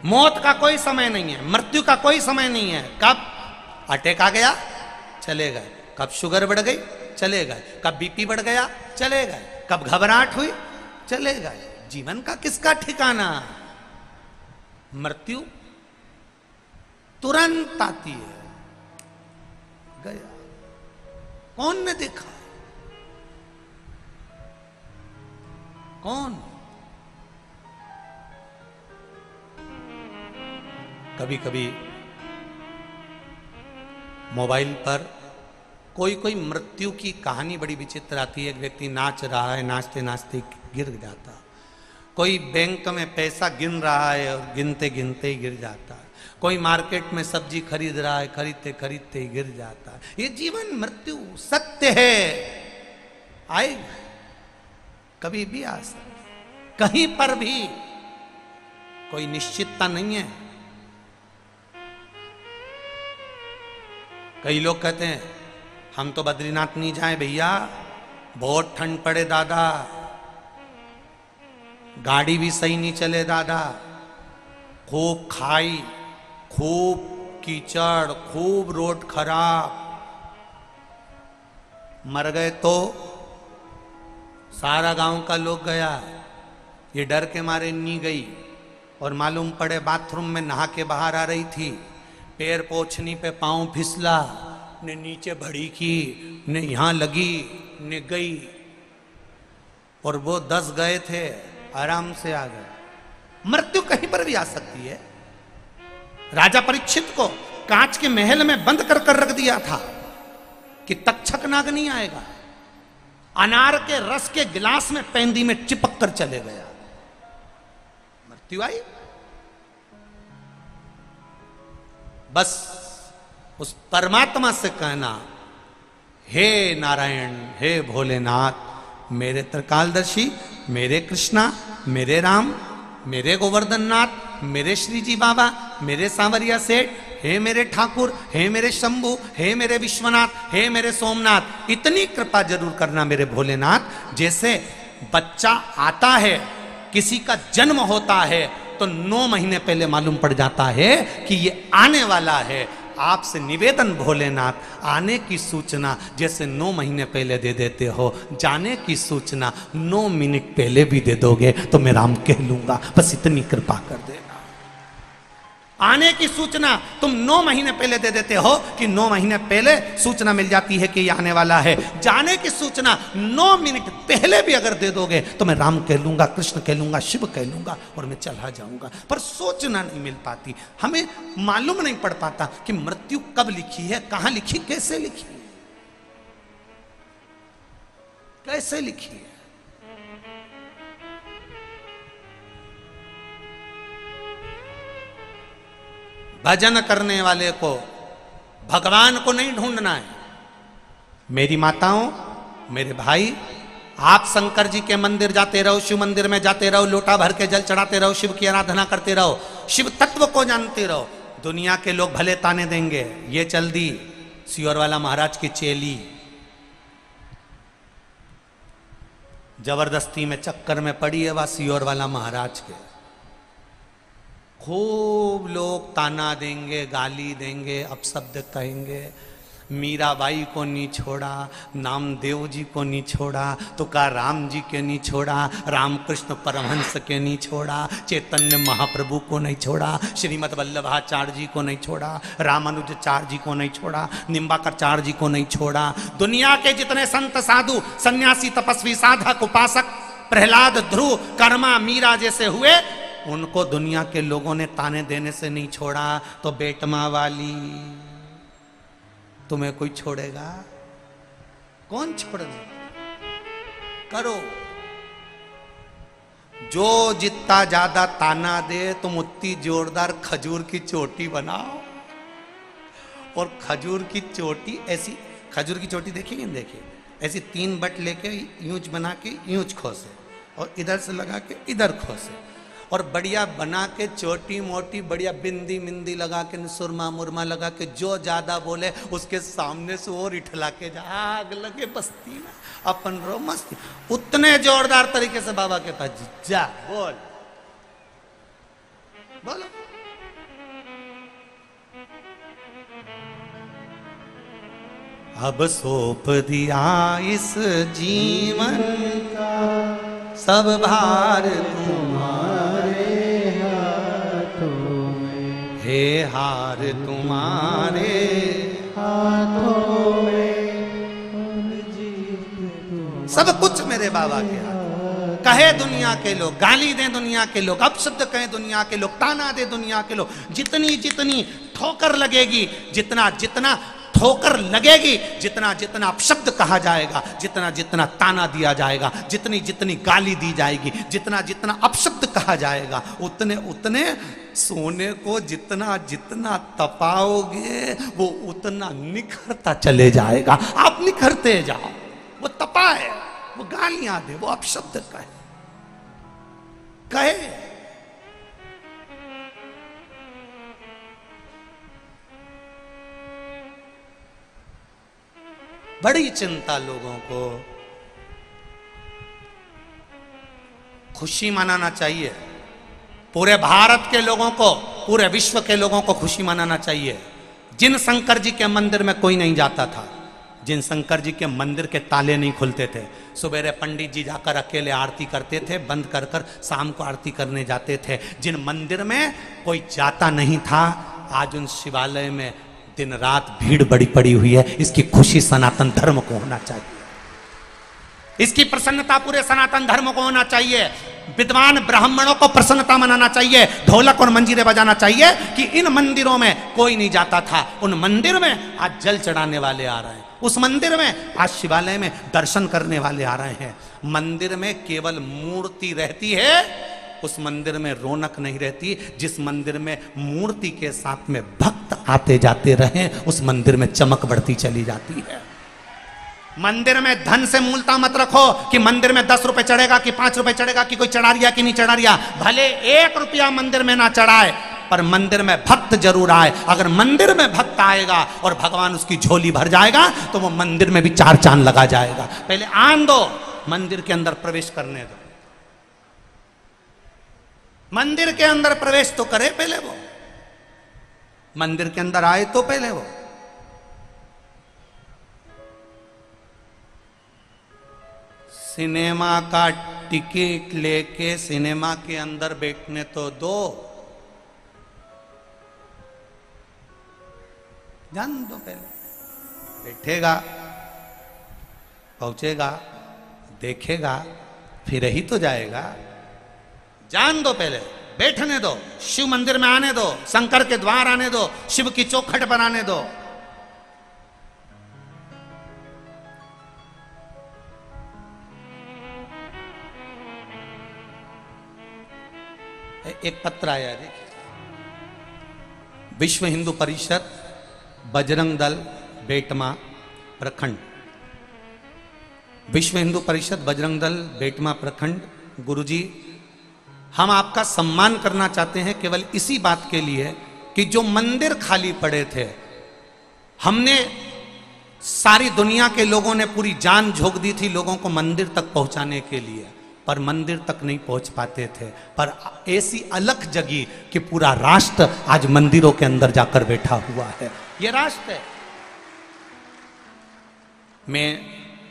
मौत का कोई समय नहीं है, मृत्यु का कोई समय नहीं है। कब अटैक आ गया चले गए, कब शुगर बढ़ गई चले गए, कब बीपी बढ़ गया चले गए, कब घबराहट हुई चले गए। जीवन का किसका ठिकाना? मृत्यु तुरंत आती है, गया, कौन ने देखा? कौन? कभी कभी मोबाइल पर कोई मृत्यु की कहानी बड़ी विचित्र आती है। एक व्यक्ति नाच रहा है, नाचते नाचते गिर जाता, कोई बैंक में पैसा गिन रहा है और गिनते गिनते ही गिर जाता है। कोई मार्केट में सब्जी खरीद रहा है, खरीदते खरीदते ही गिर जाता है। ये जीवन मृत्यु सत्य है, आए कभी भी आ सकता, कहीं पर भी कोई निश्चितता नहीं है। कई लोग कहते हैं हम तो बद्रीनाथ नहीं जाए भैया, बहुत ठंड पड़े दादा, गाड़ी भी सही नहीं चले दादा, खूब खाई, खूब कीचड़, खूब रोड खराब, मर गए तो सारा गांव का लोग गया, ये डर के मारे नहीं गई। और मालूम पड़े बाथरूम में नहा के बाहर आ रही थी, पैर पोछनी पे पांव फिसला, ने नीचे भड़ी की, ने यहां लगी, ने गई, और वो 10 गए थे, आराम से आ गए। मृत्यु कहीं पर भी आ सकती है। राजा परीक्षित को कांच के महल में बंद कर कर रख दिया था कि तक्षक नाग नहीं आएगा, अनार के रस के गिलास में पेंदी में चिपक कर चले गया, मृत्यु आई। बस उस परमात्मा से कहना, हे नारायण, हे भोलेनाथ, मेरे त्रिकालदर्शी, मेरे कृष्णा, मेरे राम, मेरे गोवर्धन नाथ, मेरे श्री जी बाबा, मेरे सांवरिया सेठ, हे मेरे ठाकुर, हे मेरे शंभु, हे मेरे विश्वनाथ, हे मेरे सोमनाथ, इतनी कृपा जरूर करना मेरे भोलेनाथ। जैसे बच्चा आता है, किसी का जन्म होता है तो 9 महीने पहले मालूम पड़ जाता है कि ये आने वाला है। आपसे निवेदन भोलेनाथ, आने की सूचना जैसे 9 महीने पहले दे देते हो, जाने की सूचना 9 मिनट पहले भी दे दोगे तो मैं राम कह लूंगा। बस इतनी कृपा कर देना। आने की सूचना तुम 9 महीने पहले दे देते हो कि 9 महीने पहले सूचना मिल जाती है कि ये आने वाला है। जाने की सूचना 9 मिनट पहले भी अगर दे दोगे तो मैं राम कह लूंगा, कृष्ण कह लूंगा, शिव कह लूंगा और मैं चला जाऊंगा। पर सूचना नहीं मिल पाती, हमें मालूम नहीं पड़ पाता कि मृत्यु कब लिखी है, कहां लिखी, कैसे लिखी, कैसे लिखी है। भजन करने वाले को भगवान को नहीं ढूंढना है। मेरी माताओं, मेरे भाई, आप शंकर जी के मंदिर जाते रहो, शिव मंदिर में जाते रहो, लोटा भर के जल चढ़ाते रहो, शिव की आराधना करते रहो, शिव तत्व को जानते रहो। दुनिया के लोग भले ताने देंगे, ये चल दी सियोर वाला महाराज की चेली, जबरदस्ती में चक्कर में पड़ी है वह सियोर वाला महाराज के। खूब लोग ताना देंगे, गाली देंगे, अपशब्द कहेंगे। मीराबाई को नहीं छोड़ा, नामदेव जी को नहीं छोड़ा, तुकाराम जी के नहीं छोड़ा, रामकृष्ण परमहंस के नहीं छोड़ा, चैतन्य महाप्रभु को नहीं छोड़ा, श्रीमद वल्लभाचार्य जी को नहीं छोड़ा, रामानुजाचार्य जी को नहीं छोड़ा, निम्बाकरचार्य जी को नहीं छोड़ा। दुनिया के जितने संत साधु सन्यासी तपस्वी साधक उपासक प्रहलाद, ध्रुव, कर्मा, मीरा जैसे हुए, उनको दुनिया के लोगों ने ताने देने से नहीं छोड़ा। तो बेटमा वाली, तुम्हें कोई छोड़ेगा? कौन छोड़ने? करो। जो जितना ज्यादा ताना दे तुम उतनी जोरदार खजूर की चोटी बनाओ। और खजूर की चोटी ऐसी, खजूर की चोटी देखी कि नहीं देखी? ऐसी 3 बट लेके यूंच बना के यूंच खोसे और इधर से लगा के इधर खोसे और बढ़िया बना के छोटी मोटी बढ़िया बिंदी मिंदी लगा के सुरमा मुरमा लगा के जो ज्यादा बोले उसके सामने से और इठला के जा, आग लगे बस्ती में, अपन रो मस्ती। उतने जोरदार तरीके से बाबा के पास जा, बोल बोलो। अब सौंप दिया इस जीवन का सब भार तुम्हारे हाथों में, हे हार तुम्हारे हाथों में, सब कुछ मेरे बाबा के हाथ। कहे दुनिया के लोग, गाली दें दुनिया के लोग, अपशब्द कहें दुनिया के लोग, ताना दे दुनिया के लोग, जितनी जितनी ठोकर लगेगी, जितना जितना ठोकर लगेगी, जितना जितना अपशब्द कहा जाएगा, जितना जितना ताना दिया जाएगा, जितनी जितनी गाली दी जाएगी, जितना जितना अपशब्द कहा जाएगा, उतने उतने सोने को जितना जितना तपाओगे वो उतना निखरता चले जाएगा। आप निखरते जाओ। वो तपाए, वो गालियां दे, वो अपशब्द कहे। बड़ी चिंता लोगों को। खुशी मनाना चाहिए। पूरे भारत के लोगों को, पूरे विश्व के लोगों को खुशी मनाना चाहिए। जिन शंकर जी के मंदिर में कोई नहीं जाता था, जिन शंकर जी के मंदिर के ताले नहीं खुलते थे, सुबेरे पंडित जी जाकर अकेले आरती करते थे, बंद कर कर शाम को आरती करने जाते थे, जिन मंदिर में कोई जाता नहीं था, आज उन शिवालय में दिन रात भीड़ बड़ी पड़ी हुई है। इसकी खुशी सनातन धर्म को होना चाहिए। इसकी प्रसन्नता पूरे सनातन धर्म को होना चाहिए। विद्वान ब्राह्मणों को प्रसन्नता मनाना चाहिए। ढोलक और मंजीरे बजाना चाहिए कि इन मंदिरों में कोई नहीं जाता था, उन मंदिर में आज जल चढ़ाने वाले आ रहे हैं, उस मंदिर में आज शिवालय में दर्शन करने वाले आ रहे हैं। मंदिर में केवल मूर्ति रहती है, उस मंदिर में रौनक नहीं रहती। जिस मंदिर में मूर्ति के साथ में भक्त आते जाते रहे, उस मंदिर में चमक बढ़ती चली जाती है। मंदिर में धन से मूलता मत रखो कि मंदिर में 10 रुपए चढ़ेगा कि 5 रुपए चढ़ेगा कि कोई चढ़ा रिया कि नहीं चढ़ा रिया। भले 1 रुपया मंदिर में ना चढ़ाए, पर मंदिर में भक्त जरूर आए। अगर मंदिर में भक्त आएगा और भगवान उसकी झोली भर जाएगा तो वो मंदिर में भी 4 चांद लगा जाएगा। पहले आन दो, मंदिर के अंदर प्रवेश करने दो। मंदिर के अंदर प्रवेश तो करे पहले वो, मंदिर के अंदर आए तो पहले वो। सिनेमा का टिकट लेके सिनेमा के अंदर बैठने तो दो, जान दो पहले। बैठेगा, पहुंचेगा, देखेगा, फिर ही तो जाएगा। जान दो पहले, बैठने दो, शिव मंदिर में आने दो, शंकर के द्वार आने दो, शिव की चौखट बनाने दो। एक पत्र आया, देखिए, विश्व हिंदू परिषद बजरंग दल बेटमा प्रखंड। विश्व हिंदू परिषद बजरंग दल बेटमा प्रखंड। गुरुजी, हम आपका सम्मान करना चाहते हैं केवल इसी बात के लिए कि जो मंदिर खाली पड़े थे, हमने सारी दुनिया के लोगों ने पूरी जान झोंक दी थी लोगों को मंदिर तक पहुंचाने के लिए, पर मंदिर तक नहीं पहुंच पाते थे। पर ऐसी अलख जगी कि पूरा राष्ट्र आज मंदिरों के अंदर जाकर बैठा हुआ है। ये राष्ट्र है। मैं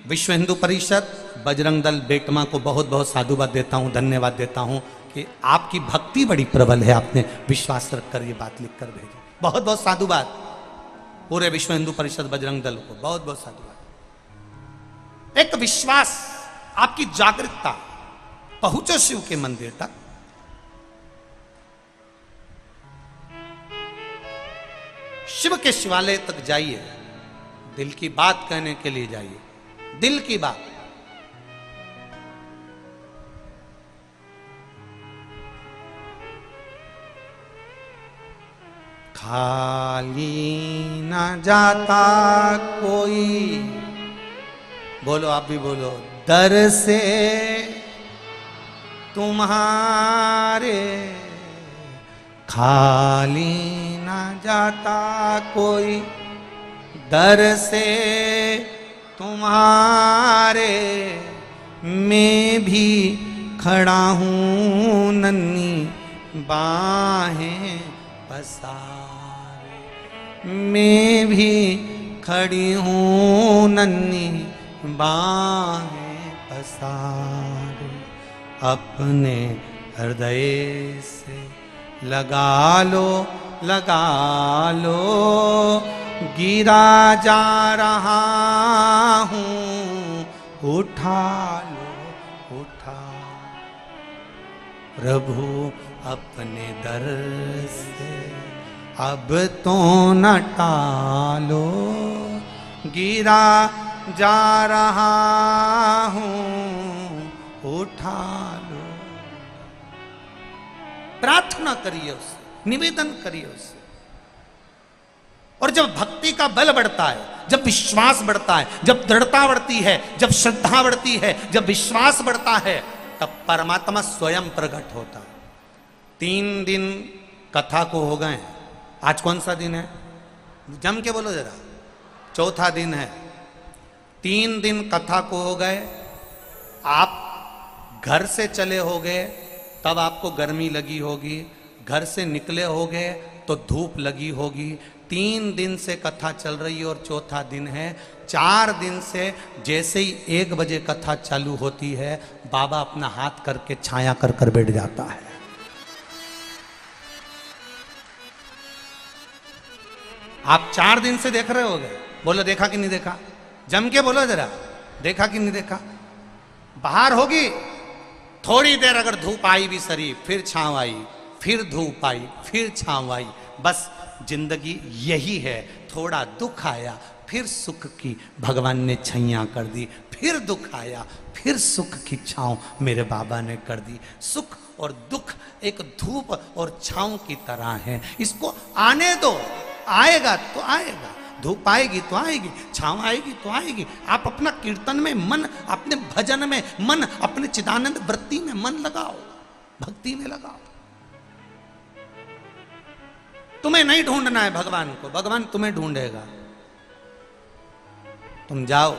विश्व हिंदू परिषद बजरंग दल बेटमा को बहुत बहुत साधुवाद देता हूं, धन्यवाद देता हूं कि आपकी भक्ति बड़ी प्रबल है। आपने विश्वास रखकर ये बात लिखकर भेजी, बहुत बहुत साधुवाद। पूरे विश्व हिंदू परिषद बजरंग दल को बहुत बहुत साधुवाद। एक विश्वास, आपकी जागरूकता, पहुंचो शिव के मंदिर तक। शिव के शिवालय तक जाइए, दिल की बात कहने के लिए जाइए, दिल की बात। खाली ना जाता कोई, बोलो आप भी बोलो, दर से तुम्हारे। खाली ना जाता कोई दर से तुम्हारे, मैं भी खड़ा हूँ नन्ही बाहें पसारे। मैं भी खड़ी हूँ नन्ही बाहें पसारे। अपने हृदय से लगा लो, लगा लो, गिरा जा रहा हूँ, उठा लो, उठा। प्रभु अपने दर से अब तो न टालो, गिरा जा रहा हूं, उठा लो। प्रार्थना करिए उससे, निवेदन करिए उससे। और जब भक्ति का बल बढ़ता है, जब विश्वास बढ़ता है, जब दृढ़ता बढ़ती है, जब श्रद्धा बढ़ती है, जब विश्वास बढ़ता है, तब परमात्मा स्वयं प्रकट होता है। 3 दिन कथा को हो गए। आज कौन सा दिन है? जम के बोलो जरा। चौथा दिन है। 3 दिन कथा को हो गए। आप घर से चले होगे तब आपको गर्मी लगी होगी, घर से निकले होगे तो धूप लगी होगी। 3 दिन से कथा चल रही है और चौथा दिन है। 4 दिन से जैसे ही 1 बजे कथा चालू होती है, बाबा अपना हाथ करके छाया कर कर बैठ जाता है। आप 4 दिन से देख रहे होगे। बोलो देखा कि नहीं देखा? जम के बोलो जरा, देखा कि नहीं देखा? बाहर होगी थोड़ी देर, अगर धूप आई भी सरी, फिर छांव आई, फिर धूप आई, फिर छांव आई। बस जिंदगी यही है। थोड़ा दुख आया, फिर सुख की भगवान ने छैया कर दी, फिर दुख आया, फिर सुख की छांव मेरे बाबा ने कर दी। सुख और दुख एक धूप और छांव की तरह है। इसको आने दो, आएगा तो आएगा। धूप आएगी तो आएगी, छांव आएगी तो आएगी। आप अपना कीर्तन में मन, अपने भजन में मन, अपने चिदानंद वृत्ति में मन लगाओ, भक्ति में लगाओ। तुम्हें नहीं ढूंढना है भगवान को, भगवान तुम्हें ढूंढेगा। तुम जाओ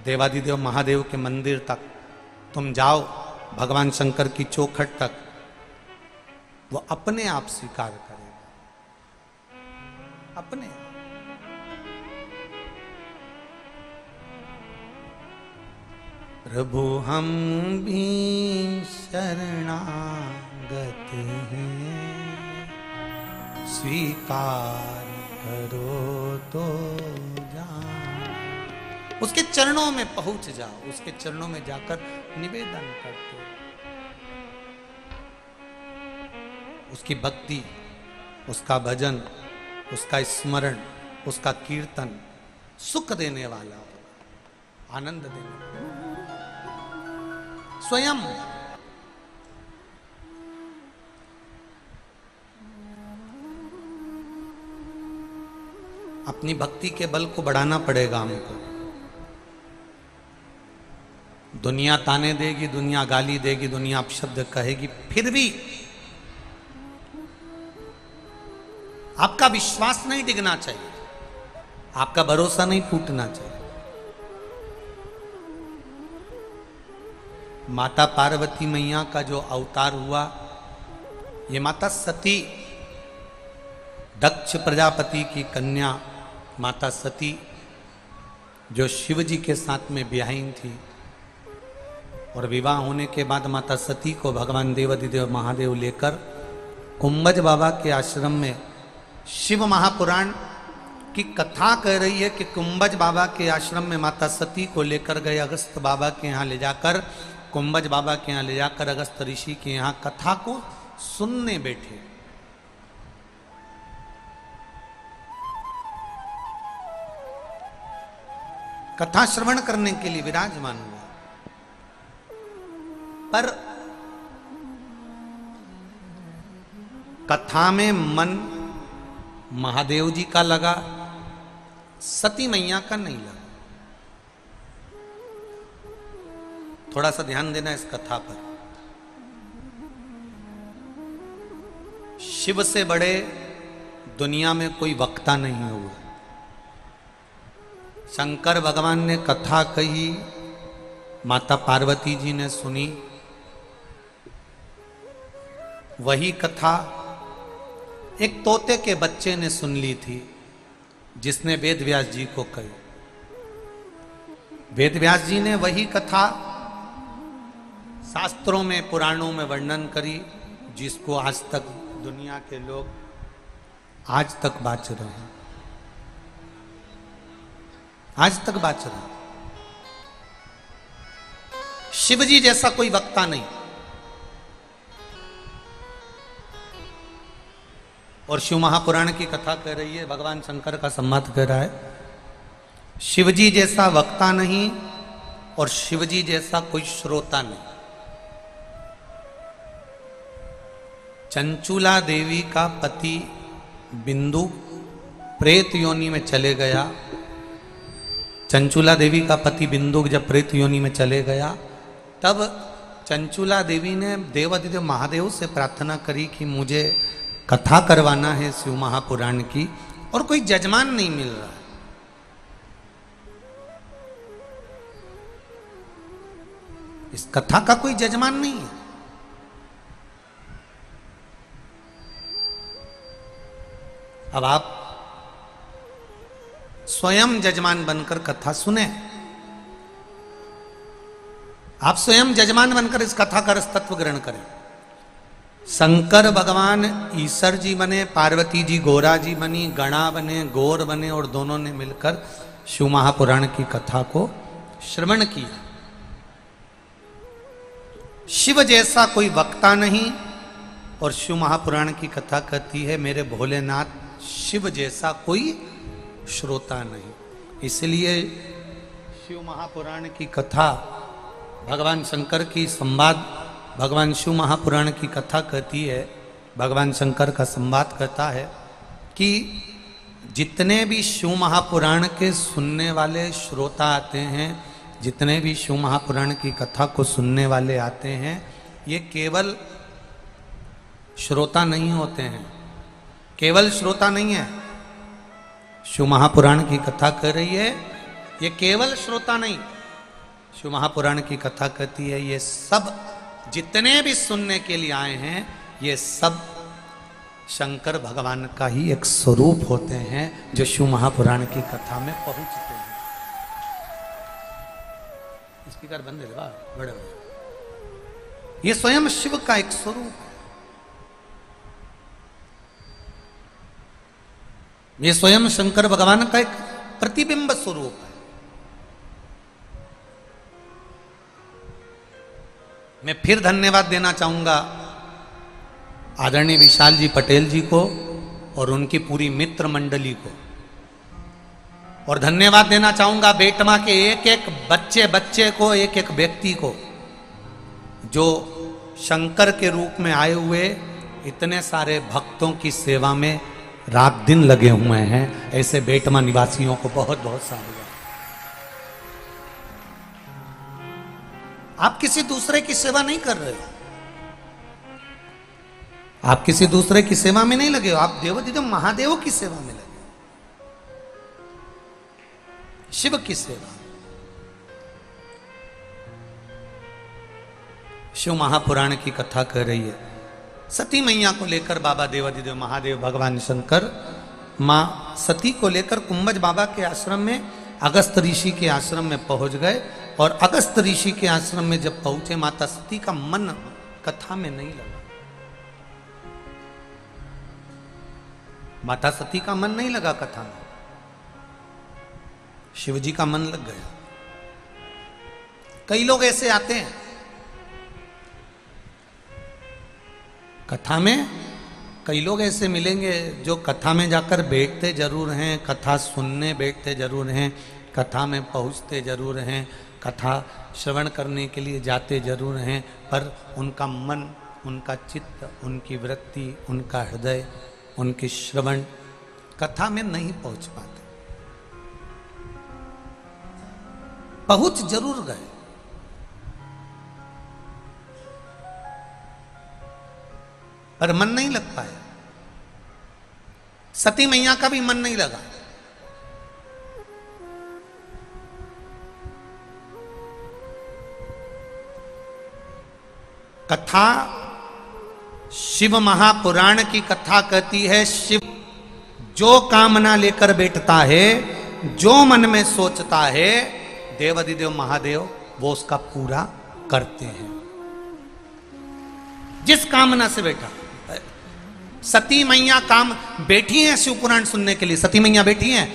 देवादिदेव महादेव के मंदिर तक, तुम जाओ भगवान शंकर की चौखट तक, वो अपने आप स्वीकार करेगा, अपने। प्रभु हम भी शरणागत हैं, स्वीकार करो तो जान। उसके चरणों में पहुंच जाओ, उसके चरणों में जाकर निवेदन करते, उसकी भक्ति, उसका भजन, उसका स्मरण, उसका कीर्तन सुख देने वाला होगा, आनंद देने वाला स्वयं। अपनी भक्ति के बल को बढ़ाना पड़ेगा हमको। दुनिया ताने देगी, दुनिया गाली देगी, दुनिया अपशब्द कहेगी, फिर भी आपका विश्वास नहीं डिगना चाहिए, आपका भरोसा नहीं टूटना चाहिए। माता पार्वती मैया का जो अवतार हुआ, ये माता सती, दक्ष प्रजापति की कन्या माता सती, जो शिव जी के साथ में ब्याहीन थी, और विवाह होने के बाद माता सती को भगवान देवादिदेव महादेव लेकर कुंभज बाबा के आश्रम में, शिव महापुराण की कथा कह रही है कि कुंभज बाबा के आश्रम में माता सती को लेकर गए, अगस्त बाबा के यहाँ ले जाकर, कुंभज बाबा के यहाँ ले जाकर अगस्त ऋषि के यहाँ कथा को सुनने बैठे। कथा श्रवण करने के लिए विराजमान हुआ, पर कथा में मन महादेव जी का लगा, सती मैया का नहीं लगा। थोड़ा सा ध्यान देना इस कथा पर। शिव से बड़े दुनिया में कोई वक्ता नहीं हुआ। शंकर भगवान ने कथा कही, माता पार्वती जी ने सुनी। वही कथा एक तोते के बच्चे ने सुन ली थी, जिसने वेद व्यास जी को कही। वेद व्यास जी ने वही कथा शास्त्रों में, पुराणों में वर्णन करी, जिसको आज तक दुनिया के लोग आज तक बाच रहे हैं, आज तक बाच रहे हैं। शिव जी जैसा कोई वक्ता नहीं। और शिव महापुराण की कथा कह रही है, भगवान शंकर का संवाद कह रहा है। शिवजी जैसा वक्ता नहीं और शिवजी जैसा कोई श्रोता नहीं। चंचुला देवी का पति बिंदु प्रेत योनि में चले गया। चंचुला देवी का पति बिंदु जब प्रेत योनि में चले गया, तब चंचुला देवी ने देवाधिदेव महादेव से प्रार्थना करी कि मुझे कथा करवाना है शिव महापुराण की, और कोई जजमान नहीं मिल रहा। इस कथा का कोई जजमान नहीं है। अब आप स्वयं जजमान बनकर कथा सुने। आप स्वयं जजमान बनकर इस कथा का रस तत्व ग्रहण करें। शंकर भगवान ईश्वर जी बने, पार्वती जी गोरा जी बनी, गणा बने, गौर बने, और दोनों ने मिलकर शिव महापुराण की कथा को श्रवण किया। शिव जैसा कोई वक्ता नहीं और शिव महापुराण की कथा कहती है मेरे भोलेनाथ शिव जैसा कोई श्रोता नहीं। इसलिए शिव महापुराण की कथा, भगवान शंकर की संवाद, भगवान शिव महापुराण की कथा कहती है, भगवान शंकर का संवाद कहता है कि जितने भी शिव महापुराण के सुनने वाले श्रोता आते हैं, जितने भी शिव महापुराण की कथा को सुनने वाले आते हैं, ये केवल श्रोता नहीं होते हैं। केवल श्रोता नहीं है। शिव महापुराण की कथा कह रही है, ये केवल श्रोता नहीं, शिव महापुराण की कथा कहती है ये सब जितने भी सुनने के लिए आए हैं, ये सब शंकर भगवान का ही एक स्वरूप होते हैं जो शिव महापुराण की कथा में पहुंचते हैं। स्पीकर बंद है बड़े, ये स्वयं शिव का एक स्वरूप है। ये स्वयं शंकर भगवान का एक प्रतिबिंब स्वरूप है। मैं फिर धन्यवाद देना चाहूंगा आदरणीय विशाल जी पटेल जी को और उनकी पूरी मित्र मंडली को, और धन्यवाद देना चाहूंगा बेटमा के एक एक बच्चे को, एक एक व्यक्ति को, जो शंकर के रूप में आए हुए इतने सारे भक्तों की सेवा में रात दिन लगे हुए हैं। ऐसे बेटमा निवासियों को बहुत बहुत साधुवाद। आप किसी दूसरे की सेवा नहीं कर रहे हो, आप किसी दूसरे की सेवा में नहीं लगे हो, आप देवाधिदेव महादेव की सेवा में लगे, शिव की सेवा। शिव महापुराण की कथा कह रही है, सती मैया को लेकर बाबा देवाधिदेव महादेव भगवान शंकर मां सती को लेकर कुंभज बाबा के आश्रम में, अगस्त ऋषि के आश्रम में पहुंच गए। और अगस्त ऋषि के आश्रम में जब पहुंचे, माता सती का मन कथा में नहीं लगा। माता सती का मन नहीं लगा कथा में, शिवजी का मन लग गया। कई लोग ऐसे आते हैं कथा में, कई लोग ऐसे मिलेंगे जो कथा में जाकर बैठते जरूर हैं, कथा सुनने बैठते जरूर हैं, कथा में पहुंचते जरूर हैं, कथा श्रवण करने के लिए जाते जरूर हैं, पर उनका मन, उनका चित्त, उनकी वृत्ति, उनका हृदय, उनके श्रवण कथा में नहीं पहुंच पाते। पहुंच जरूर गए, पर मन नहीं लग पाया। सती मैया का भी मन नहीं लगा। कथा शिव महापुराण की कथा कहती है, शिव जो कामना लेकर बैठता है, जो मन में सोचता है, देवाधिदेव महादेव वो उसका पूरा करते हैं। जिस कामना से बैठा, सती मैया काम बैठी हैं शिव पुराण सुनने के लिए, सती मैया बैठी हैं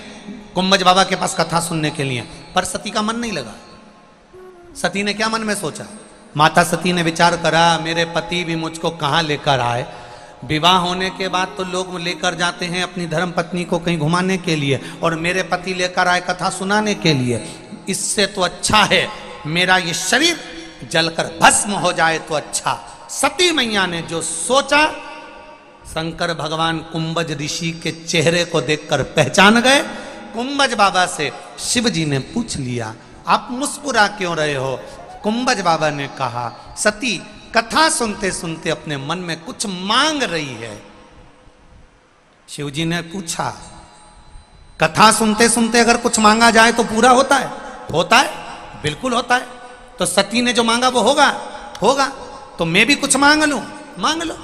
कुंभज बाबा के पास कथा सुनने के लिए, पर सती का मन नहीं लगा। सती ने क्या मन में सोचा? माता सती ने विचार करा, मेरे पति भी मुझको कहां लेकर आए, विवाह होने के बाद तो लोग लेकर जाते हैं अपनी धर्म पत्नी को कहीं घुमाने के लिए, और मेरे पति लेकर आए कथा सुनाने के लिए। इससे तो अच्छा है मेरा ये शरीर जलकर भस्म हो जाए तो अच्छा। सती मैया ने जो सोचा, शंकर भगवान कुंभज ऋषि के चेहरे को देखकर पहचान गए। कुंभज बाबा से शिव जी ने पूछ लिया, आप मुस्कुरा क्यों रहे हो? कुंभज बाबा ने कहा, सती कथा सुनते सुनते अपने मन में कुछ मांग रही है। शिव जी ने पूछा, कथा सुनते सुनते अगर कुछ मांगा जाए तो पूरा होता है? होता है, बिल्कुल होता है। तो सती ने जो मांगा वो होगा? होगा। तो मैं भी कुछ मांग लूं? मांग लो।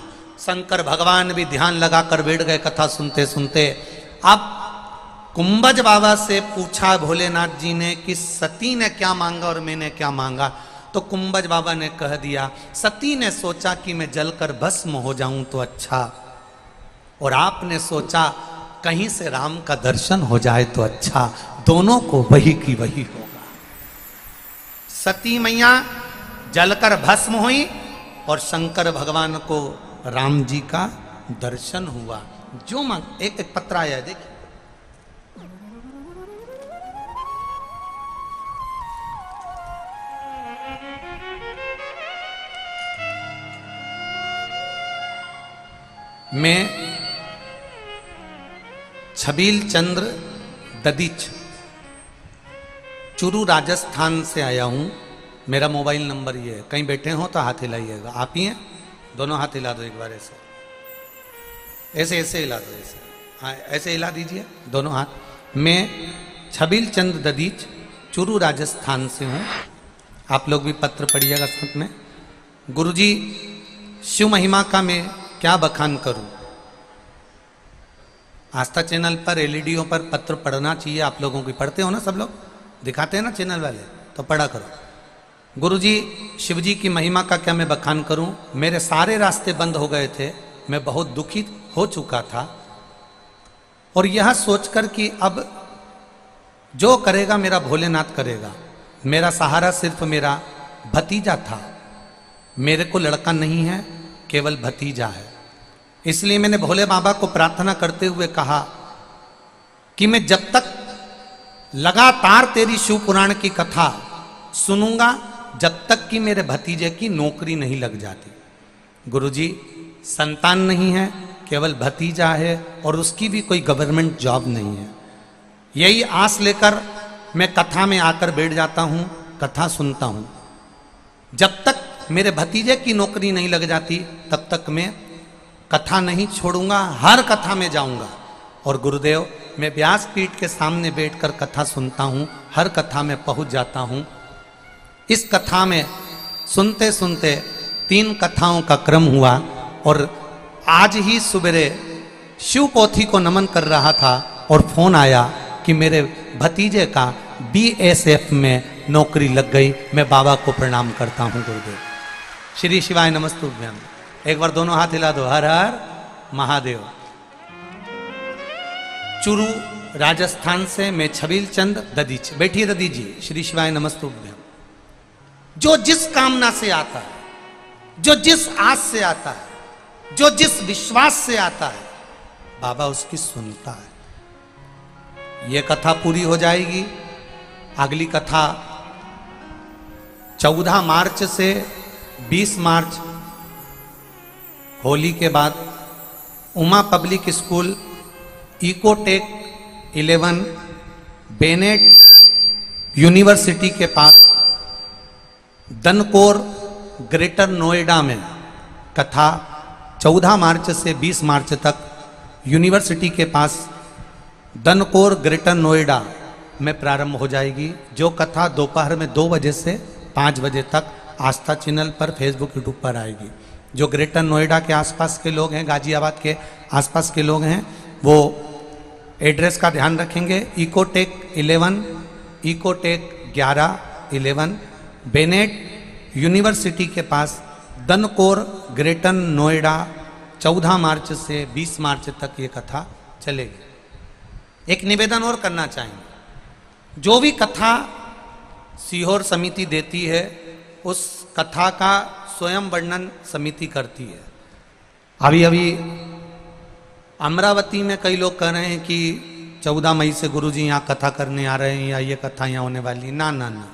शंकर भगवान भी ध्यान लगाकर बैठ गए कथा सुनते सुनते। अब कुंभज बाबा से पूछा भोलेनाथ जी ने कि सती ने क्या मांगा और मैंने क्या मांगा? तो कुंभज बाबा ने कह दिया, सती ने सोचा कि मैं जलकर भस्म हो जाऊं तो अच्छा, और आपने सोचा कहीं से राम का दर्शन हो जाए तो अच्छा। दोनों को वही की वही होगा। सती मैया जलकर भस्म हुई और शंकर भगवान को राम जी का दर्शन हुआ। जो मांग एक पत्र आया है, देखिए। मैं छबील चंद्र ददीच चुरू राजस्थान से आया हूं। मेरा मोबाइल नंबर ये है, कहीं बैठे हो तो हाथ हिलाइएगा। आप ही हैं? दोनों हाथ हिला दो एक बार, ऐसे ऐसे हिला दो, ऐसे, हाँ ऐसे हिला दीजिए दोनों हाथ। मैं छबील चंद्र ददीच चुरू राजस्थान से हूँ। आप लोग भी पत्र पढ़िएगा साथ में। गुरुजी, शिव महिमा का मैं क्या बखान करूं? आस्था चैनल पर एलईडीओ पर पत्र पढ़ना चाहिए आप लोगों की। पढ़ते हो ना सब लोग? दिखाते हैं ना चैनल वाले, तो पढ़ा करो। गुरुजी, शिव जी की महिमा का क्या मैं बखान करूं? मेरे सारे रास्ते बंद हो गए थे, मैं बहुत दुखी हो चुका था, और यह सोचकर कि अब जो करेगा मेरा भोलेनाथ करेगा। मेरा सहारा सिर्फ मेरा भतीजा था। मेरे को लड़का नहीं है, केवल भतीजा है। इसलिए मैंने भोले बाबा को प्रार्थना करते हुए कहा कि मैं जब तक लगातार तेरी शिव पुराण की कथा सुनूंगा, जब तक कि मेरे भतीजे की नौकरी नहीं लग जाती। गुरुजी, संतान नहीं है, केवल भतीजा है, और उसकी भी कोई गवर्नमेंट जॉब नहीं है। यही आस लेकर मैं कथा में आकर बैठ जाता हूँ, कथा सुनता हूँ। जब तक मेरे भतीजे की नौकरी नहीं लग जाती तब तक मैं कथा नहीं छोड़ूंगा, हर कथा में जाऊंगा। और गुरुदेव, मैं व्यासपीठ के सामने बैठकर कथा सुनता हूँ, हर कथा में पहुंच जाता हूँ। इस कथा में सुनते सुनते 3 कथाओं का क्रम हुआ, और आज ही सुबह शिव पोथी को नमन कर रहा था और फोन आया कि मेरे भतीजे का BSF में नौकरी लग गई। मैं बाबा को प्रणाम करता हूँ गुरुदेव। श्री शिवाय नमस्तुभ्यम। एक बार दोनों हाथ हिला दो, हर हर महादेव। चुरू राजस्थान से मैं छबील चंद ददीच। बैठिए ददी जी। श्री शिवाय नमस्तुभ्यम। जो जिस कामना से आता है, जो जिस आस से आता है, जो जिस विश्वास से आता है, बाबा उसकी सुनता है। ये कथा पूरी हो जाएगी। अगली कथा 14 मार्च से 20 मार्च, होली के बाद, Uma public school, Ecotech 11, Bennett university के पास, दनकोर, ग्रेटर नोएडा में कथा 14 मार्च से 20 मार्च तक यूनिवर्सिटी के पास दनकोर, ग्रेटर नोएडा में प्रारंभ हो जाएगी। जो कथा दोपहर में 2 बजे से 5 बजे तक आस्था चैनल पर, फेसबुक, यूट्यूब पर आएगी। जो ग्रेटर नोएडा के आसपास के लोग हैं, गाजियाबाद के आसपास के लोग हैं, वो एड्रेस का ध्यान रखेंगे। इकोटेक 11, इकोटेक 11, 11, बेनेट यूनिवर्सिटी के पास, दनकोर, ग्रेटर नोएडा, 14 मार्च से 20 मार्च तक ये कथा चलेगी। एक निवेदन और करना चाहेंगे, जो भी कथा सीहोर समिति देती है, उस कथा का स्वयं वर्णन समिति करती है। अभी अभी अमरावती में कई लोग कह रहे हैं कि 14 मई से गुरुजी यहाँ कथा करने आ रहे हैं या ये कथा यहाँ होने वाली। ना ना ना,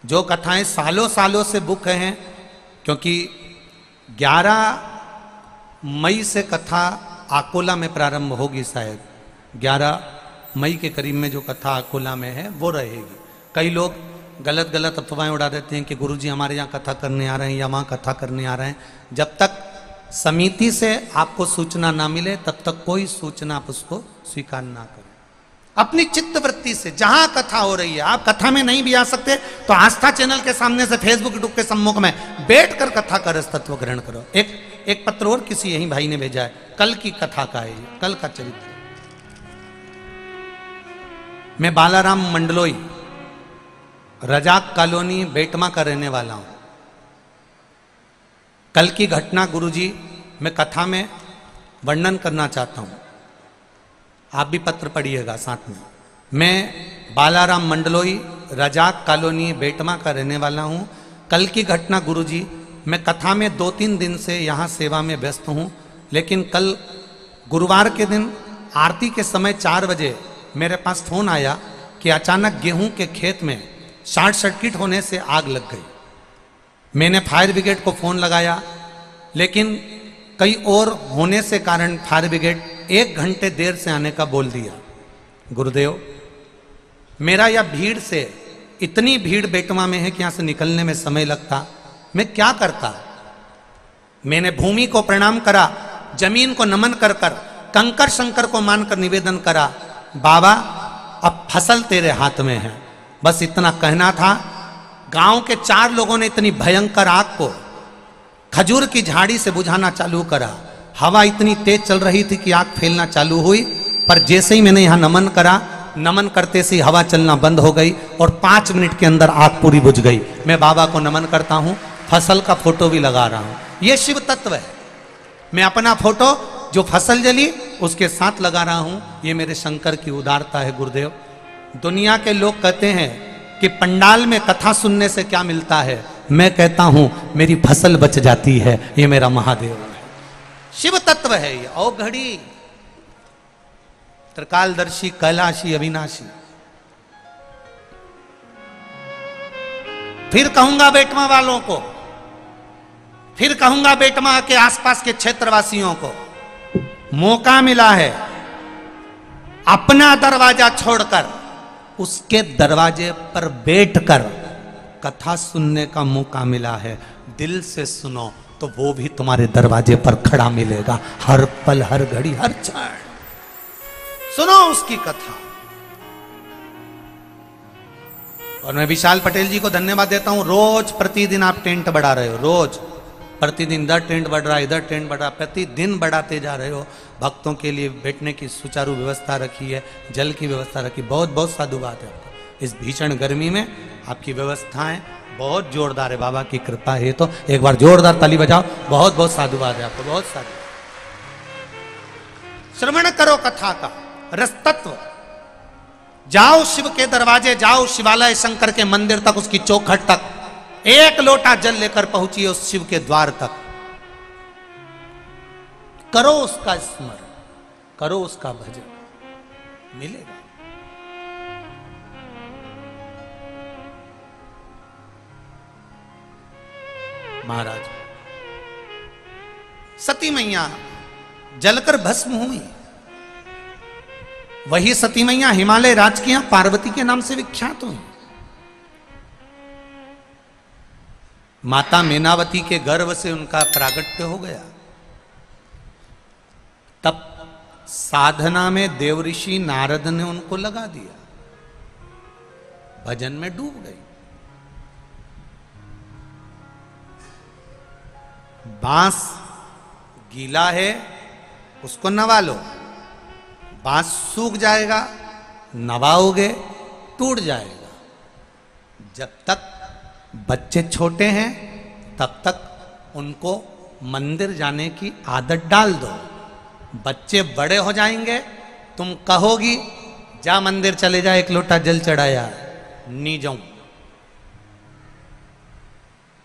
जो कथाएं सालों सालों से बुक हैं, क्योंकि 11 मई से कथा आकोला में प्रारंभ होगी, शायद 11 मई के करीब में जो कथा आकोला में है वो रहेगी। कई लोग गलत गलत अफवाहें उड़ा देते हैं कि गुरुजी हमारे यहाँ कथा करने आ रहे हैं या वहाँ कथा करने आ रहे हैं। जब तक समिति से आपको सूचना ना मिले तब तक कोई सूचना आप उसको स्वीकार ना करें। अपनी चित्त वृत्ति से जहां कथा हो रही है, आप कथा में नहीं भी आ सकते तो आस्था चैनल के सामने से फेसबुक यूट्यूब के सम्मुख में बैठकर कथा का रस तत्व ग्रहण करो। एक पत्र और किसी यही भाई ने भेजा है, कल की कथा का है, कल का चरित्र। मैं बालाराम मंडलोई, रजाक कॉलोनी, बेटमा का रहने वाला हूं। कल की घटना गुरुजी मैं कथा में वर्णन करना चाहता हूं, आप भी पत्र पढ़िएगा साथ में। मैं बालाराम मंडलोई, रजाक कॉलोनी, बेटमा का रहने वाला हूं। कल की घटना गुरुजी, मैं कथा में 2-3 दिन से यहाँ सेवा में व्यस्त हूँ, लेकिन कल गुरुवार के दिन आरती के समय 4 बजे मेरे पास फोन आया कि अचानक गेहूं के खेत में शॉर्ट सर्किट होने से आग लग गई। मैंने फायर ब्रिगेड को फोन लगाया, लेकिन कई और होने से कारण फायर ब्रिगेड 1 घंटे देर से आने का बोल दिया। गुरुदेव, मेरा यह भीड़ से, इतनी भीड़ बेटमा में है कि यहां से निकलने में समय लगता, मैं क्या करता। मैंने भूमि को प्रणाम करा, जमीन को नमन कर कर कंकर शंकर को मानकर निवेदन करा, बाबा अब फसल तेरे हाथ में है। बस इतना कहना था। गांव के 4 लोगों ने इतनी भयंकर आग को खजूर की झाड़ी से बुझाना चालू करा। हवा इतनी तेज चल रही थी कि आग फैलना चालू हुई, पर जैसे ही मैंने यहां नमन करा, नमन करते से हवा चलना बंद हो गई और 5 मिनट के अंदर आग पूरी बुझ गई। मैं बाबा को नमन करता हूं, फसल का फोटो भी लगा रहा हूं। यह शिव तत्व है। मैं अपना फोटो जो फसल जली उसके साथ लगा रहा हूं। ये मेरे शंकर की उदारता है गुरुदेव। दुनिया के लोग कहते हैं कि पंडाल में कथा सुनने से क्या मिलता है, मैं कहता हूं मेरी फसल बच जाती है। ये मेरा महादेव है, शिव तत्व है ये। ओ घड़ी त्रिकालदर्शी, कैलाशी, अविनाशी। फिर कहूंगा बेटमा वालों को, फिर कहूंगा बेटमा के आसपास के क्षेत्रवासियों को, मौका मिला है अपना दरवाजा छोड़कर उसके दरवाजे पर बैठकर कथा सुनने का मौका मिला है। दिल से सुनो तो वो भी तुम्हारे दरवाजे पर खड़ा मिलेगा, हर पल, हर घड़ी, हर क्षण सुनो उसकी कथा। और मैं विशाल पटेल जी को धन्यवाद देता हूं। रोज प्रतिदिन आप टेंट बढ़ा रहे हो, रोज प्रतिदिन इधर टेंट बढ़ रहा है, इधर टेंट बढ़ रहा, प्रतिदिन बढ़ाते जा रहे हो। भक्तों के लिए बैठने की सुचारू व्यवस्था रखी है, जल की व्यवस्था रखी। बहुत बहुत साधुवाद है आपको। इस भीषण गर्मी में आपकी व्यवस्थाएं बहुत जोरदार है, बाबा की कृपा है। तो एक बार जोरदार ताली बजाओ। बहुत बहुत साधुवाद है आपको, बहुत साधु। श्रवण करो कथा का रस तत्व। जाओ शिव के दरवाजे, जाओ शिवालय शंकर के मंदिर तक, उसकी चौखट तक, 1 लोटा जल लेकर पहुंचिए उस शिव के द्वार तक। करो उसका स्मरण, करो उसका भजन, मिलेगा। महाराज, सती मैया जलकर भस्म हुई। वही सती मैया हिमालय राज की यहां पार्वती के नाम से विख्यात हुई। माता मेनावती के गर्भ से उनका प्रागट्य हो गया। तब साधना में देवऋषि नारद ने उनको लगा दिया, भजन में डूब गई। बांस गीला है उसको नवा लो, बांस सूख जाएगा, नवाओगे टूट जाएगा। जब तक बच्चे छोटे हैं तब तक उनको मंदिर जाने की आदत डाल दो। बच्चे बड़े हो जाएंगे, तुम कहोगी जा मंदिर चले जा, 1 लोटा जल चढ़ाया, नहीं जाऊं।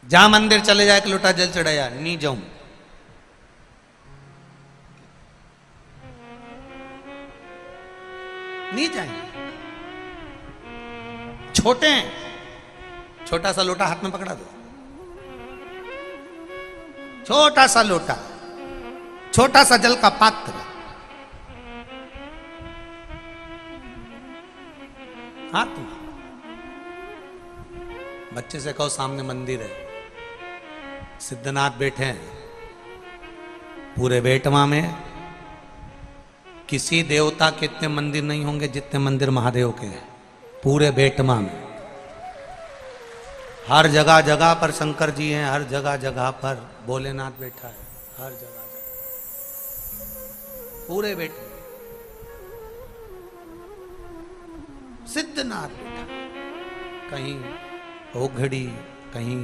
जा मंदिर चले जा, 1 लोटा जल चढ़ाया, नहीं जाऊं। नहीं जाएंगे। छोटे हैं, छोटा सा लोटा हाथ में पकड़ा दो, छोटा सा लोटा, छोटा सा जल का पात्र, हाथ में। बच्चे से कहो सामने मंदिर है, सिद्धनाथ बैठे हैं, पूरे बेटवा में किसी देवता के इतने मंदिर नहीं होंगे जितने मंदिर महादेव के हैं। पूरे बेटवा में हर जगह जगह पर शंकर जी हैं, हर जगह जगह पर भोलेनाथ बैठा है, हर जगह पूरे बेटे सिद्धनाथ बैठा, कहीं ओघड़ी, कहीं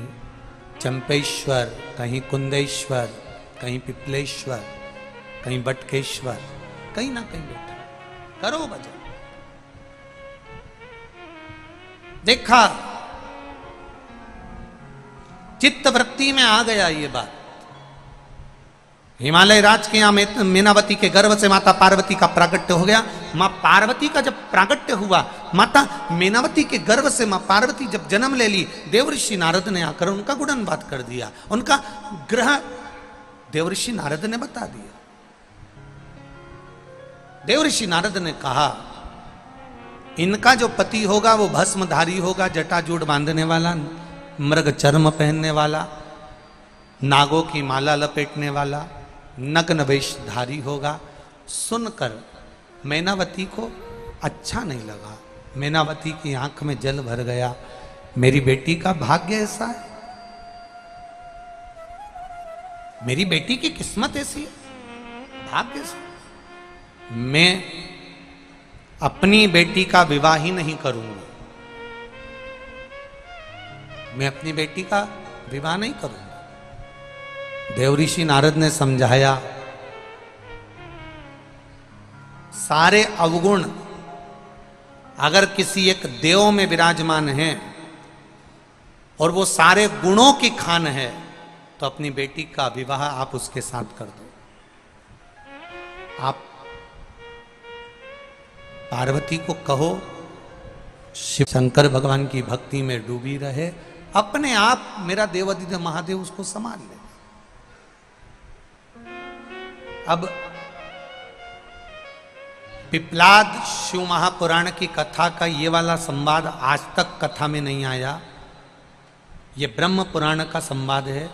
चंपेश्वर, कहीं कुंदेश्वर, कहीं पिपलेश्वर, कहीं बटकेश्वर, कहीं ना कहीं बैठा। करो भजन। देखा, चित्त वृत्ति में आ गया ये बात। हिमालय राज के यहां मीनावती के गर्भ से माता पार्वती का प्रागट्य हो गया। मां पार्वती का जब प्रागट्य हुआ, माता मीनावती के गर्भ से मां पार्वती जब जन्म ले ली, देवऋषि नारद ने आकर उनका गुणगान कर दिया, उनका ग्रह देवऋषि नारद ने बता दिया। देवऋषि नारद ने कहा, इनका जो पति होगा वो भस्मधारी होगा, जटाजूट बांधने वाला, मृग चर्म पहनने वाला, नागों की माला लपेटने वाला, नग्न वेशधारी होगा। सुनकर मैनावती को अच्छा नहीं लगा। मैनावती की आंख में जल भर गया। मेरी बेटी का भाग्य ऐसा है, मेरी बेटी की किस्मत ऐसी है, भाग्य से मैं अपनी बेटी का विवाह ही नहीं करूंगा, मैं अपनी बेटी का विवाह नहीं करूंगा। देवऋषि नारद ने समझाया, सारे अवगुण अगर किसी एक देव में विराजमान हैं और वो सारे गुणों की खान है, तो अपनी बेटी का विवाह आप उसके साथ कर दो। आप पार्वती को कहो शिव शंकर भगवान की भक्ति में डूबी रहे, अपने आप मेरा देवाधिदेव महादेव उसको संभाल ले। अब पिपलाद शिव महापुराण की कथा का ये वाला संवाद आज तक कथा में नहीं आया। ये ब्रह्म पुराण का संवाद है,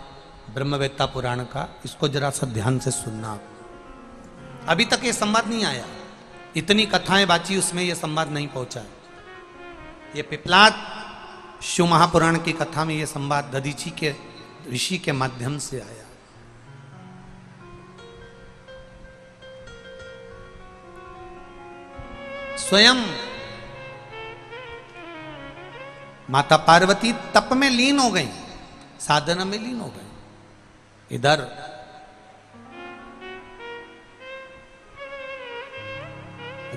ब्रह्मवेत्ता पुराण का। इसको जरा सा ध्यान से सुनना आप। अभी तक ये संवाद नहीं आया, इतनी कथाएं बाची, उसमें ये संवाद नहीं पहुंचा। ये पिपलाद शिव महापुराण की कथा में ये संवाद दधीची के ऋषि के माध्यम से आया। स्वयं माता पार्वती तप में लीन हो गई, साधना में लीन हो गई। इधर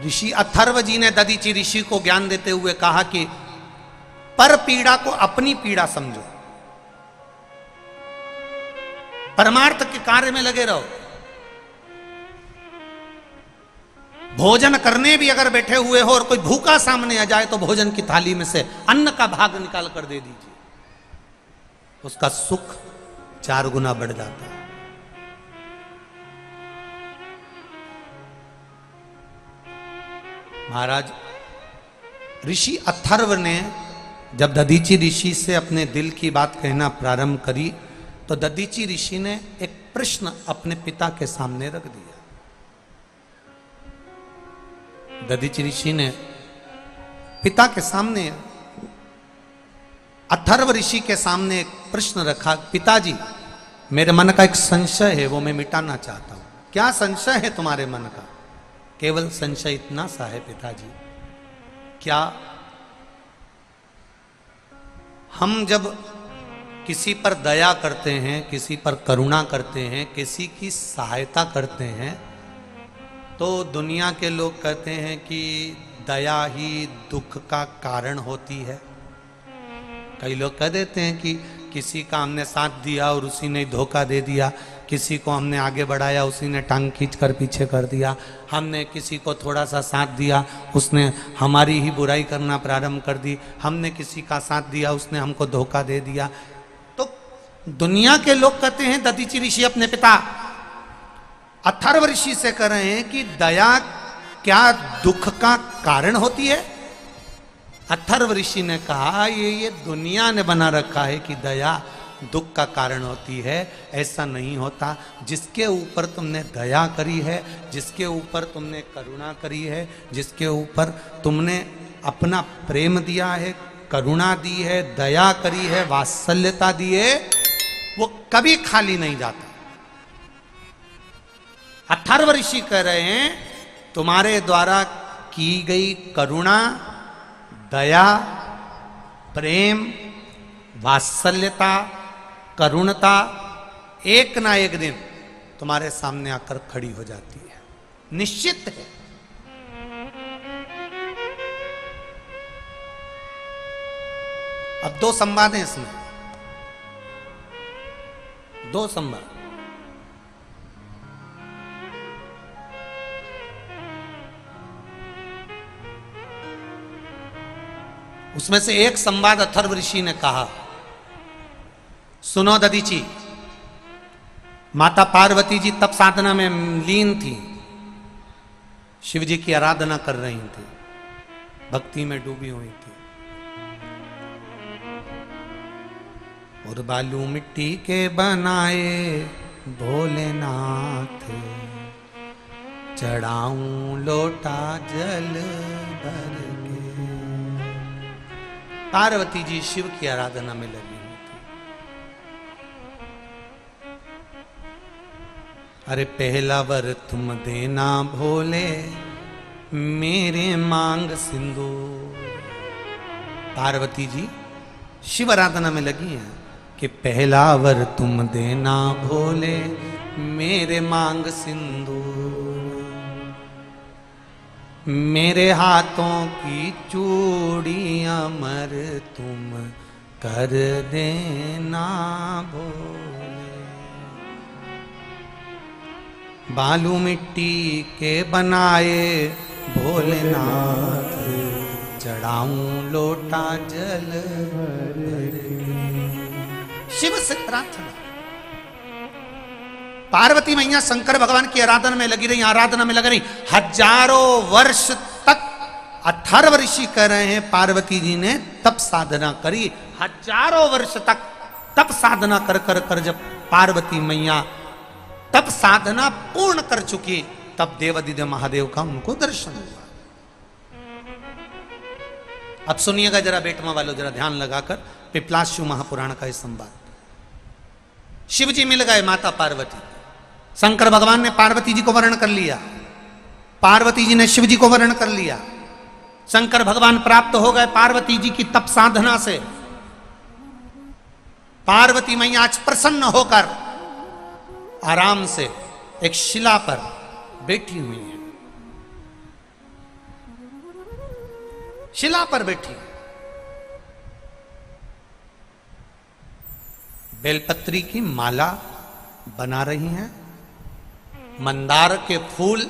ऋषि अथर्व जी ने दधीची ऋषि को ज्ञान देते हुए कहा कि पर पीड़ा को अपनी पीड़ा समझो, परमार्थ के कार्य में लगे रहो। भोजन करने भी अगर बैठे हुए हो और कोई भूखा सामने आ जाए तो भोजन की थाली में से अन्न का भाग निकाल कर दे दीजिए, उसका सुख 4 गुना बढ़ जाता है। महाराज ऋषि अथर्व ने जब दधीची ऋषि से अपने दिल की बात कहना प्रारंभ करी, तो दधीची ऋषि ने एक प्रश्न अपने पिता के सामने रख दिया। दधीची ऋषि ने पिता के सामने, अथर्व ऋषि के सामने एक प्रश्न रखा, पिताजी मेरे मन का एक संशय है, वो मैं मिटाना चाहता हूं। क्या संशय है तुम्हारे मन का? केवल संशय इतना सा है पिताजी, क्या हम जब किसी पर दया करते हैं, किसी पर करुणा करते हैं, किसी की सहायता करते हैं, तो दुनिया के लोग कहते हैं कि दया ही दुख का कारण होती है। कई लोग कह देते हैं कि किसी का हमने साथ दिया और उसी ने धोखा दे दिया, किसी को हमने आगे बढ़ाया, उसी ने टांग खींच कर पीछे कर दिया। हमने किसी को थोड़ा सा साथ दिया, उसने हमारी ही बुराई करना प्रारंभ कर दी। हमने किसी का साथ दिया, उसने हमको धोखा दे दिया। तो दुनिया के लोग कहते हैं, दधीचि ऋषि अपने पिता अथर्व ऋषि से कह रहे हैं कि दया क्या दुख का कारण होती है? अथर्व ऋषि ने कहा ये दुनिया ने बना रखा है कि दया दुख का कारण होती है। ऐसा नहीं होता। जिसके ऊपर तुमने दया करी है, जिसके ऊपर तुमने करुणा करी है, जिसके ऊपर तुमने अपना प्रेम दिया है, करुणा दी है, दया करी है, वात्सल्यता दी है, वो कभी खाली नहीं जाता। अथर्व ऋषि कह रहे हैं तुम्हारे द्वारा की गई करुणा, दया, प्रेम, वात्सल्यता, करुणता एक ना एक दिन तुम्हारे सामने आकर खड़ी हो जाती है, निश्चित है। अब दो संवाद हैं इसमें, दो संवाद। उसमें से एक संवाद अथर्व ऋषि ने कहा, सुनो दधीचि, माता पार्वती जी तप साधना में लीन थी, शिव जी की आराधना कर रही थी, भक्ति में डूबी हुई थी। और बालू मिट्टी के बनाए भोलेनाथ, चढ़ाऊं लोटा जल भर के। पार्वती जी शिव की आराधना में लगी हुई थी। अरे पहला वर तुम देना भोले, मेरे मांग सिंदूर। पार्वती जी शिव आराधना में लगी हैं कि पहला वर तुम देना भोले, मेरे मांग सिंदूर। मेरे हाथों की चूड़ियां मर तुम कर देना भोले। बालू मिट्टी के बनाए भोलेनाथ, चढ़ाऊं लोटा जल भर के। शिव से प्रार्थना। पार्वती मैया शंकर भगवान की आराधना में लगी रही, आराधना में लग रही। हजारों वर्ष तक अथर्व ऋषि कह रहे हैं पार्वती जी ने तप साधना करी। हजारों वर्ष तक तप साधना कर कर कर जब पार्वती मैया तप साधना पूर्ण कर चुकी, तब देवादिदेव महादेव का उनको दर्शन हुआ। अब सुनिएगा जरा बेटमा वालों, जरा ध्यान लगाकर पिपलाश्यु महापुराण का इस संवाद। शिव जी मिल गए माता पार्वती, शंकर भगवान ने पार्वती जी को वर्ण कर लिया, पार्वती जी ने शिव जी को वर्ण कर लिया। शंकर भगवान प्राप्त हो गए पार्वती जी की तप साधना से। पार्वती मैया आज प्रसन्न होकर आराम से एक शिला पर बैठी हुई है, शिला पर बैठी। बेलपत्री की माला बना रही हैं, मंदार के फूल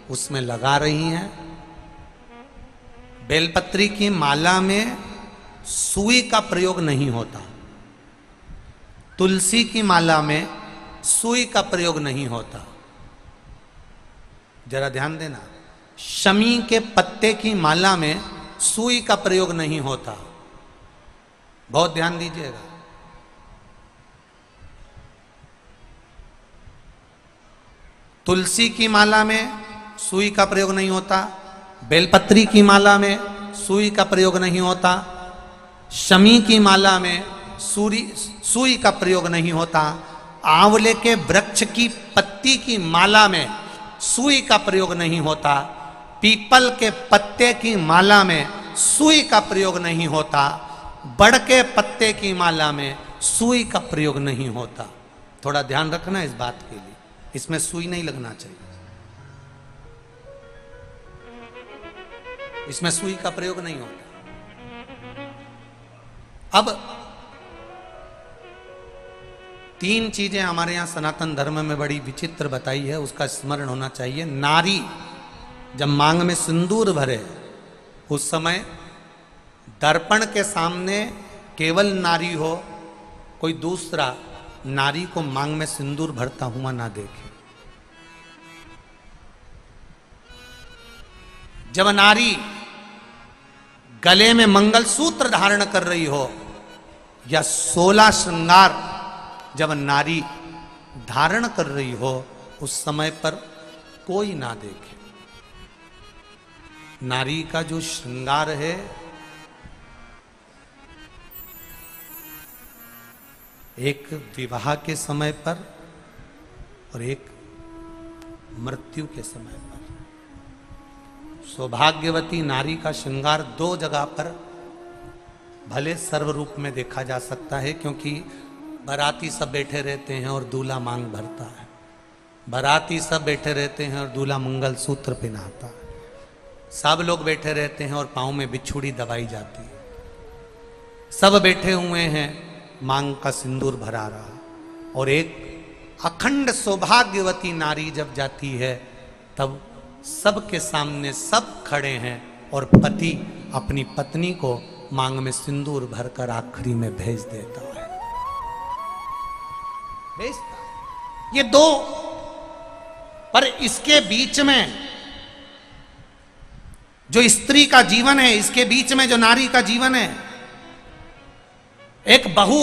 उसमें लगा रही हैं। बेलपत्री की माला में सुई का प्रयोग नहीं होता, तुलसी की माला में सुई का प्रयोग नहीं होता। जरा ध्यान देना, शमी के पत्ते की माला में सुई का प्रयोग नहीं होता, बहुत ध्यान दीजिएगा। तुलसी की माला में सुई का प्रयोग नहीं होता, बेलपत्री की माला में सुई का प्रयोग नहीं होता, शमी की माला में सुई का प्रयोग नहीं होता, आंवले के वृक्ष की पत्ती की माला में सुई का प्रयोग नहीं होता, पीपल के पत्ते की माला में सुई का प्रयोग नहीं होता, बड़ के पत्ते की माला में सुई का प्रयोग नहीं होता। थोड़ा ध्यान रखना इस बात के लिए, इसमें सुई नहीं लगना चाहिए, इसमें सुई का प्रयोग नहीं होता। अब 3 चीजें हमारे यहाँ सनातन धर्म में बड़ी विचित्र बताई है, उसका स्मरण होना चाहिए। नारी जब मांग में सिंदूर भरे उस समय दर्पण के सामने केवल नारी हो, कोई दूसरा नारी को मांग में सिंदूर भरता हुआ ना देखे। जब नारी गले में मंगलसूत्र धारण कर रही हो या 16 श्रृंगार जब नारी धारण कर रही हो, उस समय पर कोई ना देखे। नारी का जो श्रृंगार है एक विवाह के समय पर और एक मृत्यु के समय पर। सौभाग्यवती नारी का श्रृंगार 2 जगह पर भले सर्वरूप में देखा जा सकता है, क्योंकि बाराती सब बैठे रहते हैं और दूल्हा मांग भरता है, बाराती सब बैठे रहते हैं और दूल्हा मंगलसूत्र पहनाता है, सब लोग बैठे रहते हैं और पांव में बिछुड़ी दबाई जाती है, सब बैठे हुए हैं, मांग का सिंदूर भरा रहा। और एक अखंड सौभाग्यवती नारी जब जाती है तब सबके सामने सब खड़े हैं और पति अपनी पत्नी को मांग में सिंदूर भरकर आखिरी में भेज देता है, भेजता है। ये 2, पर इसके बीच में जो स्त्री का जीवन है, इसके बीच में जो नारी का जीवन है, एक बहू,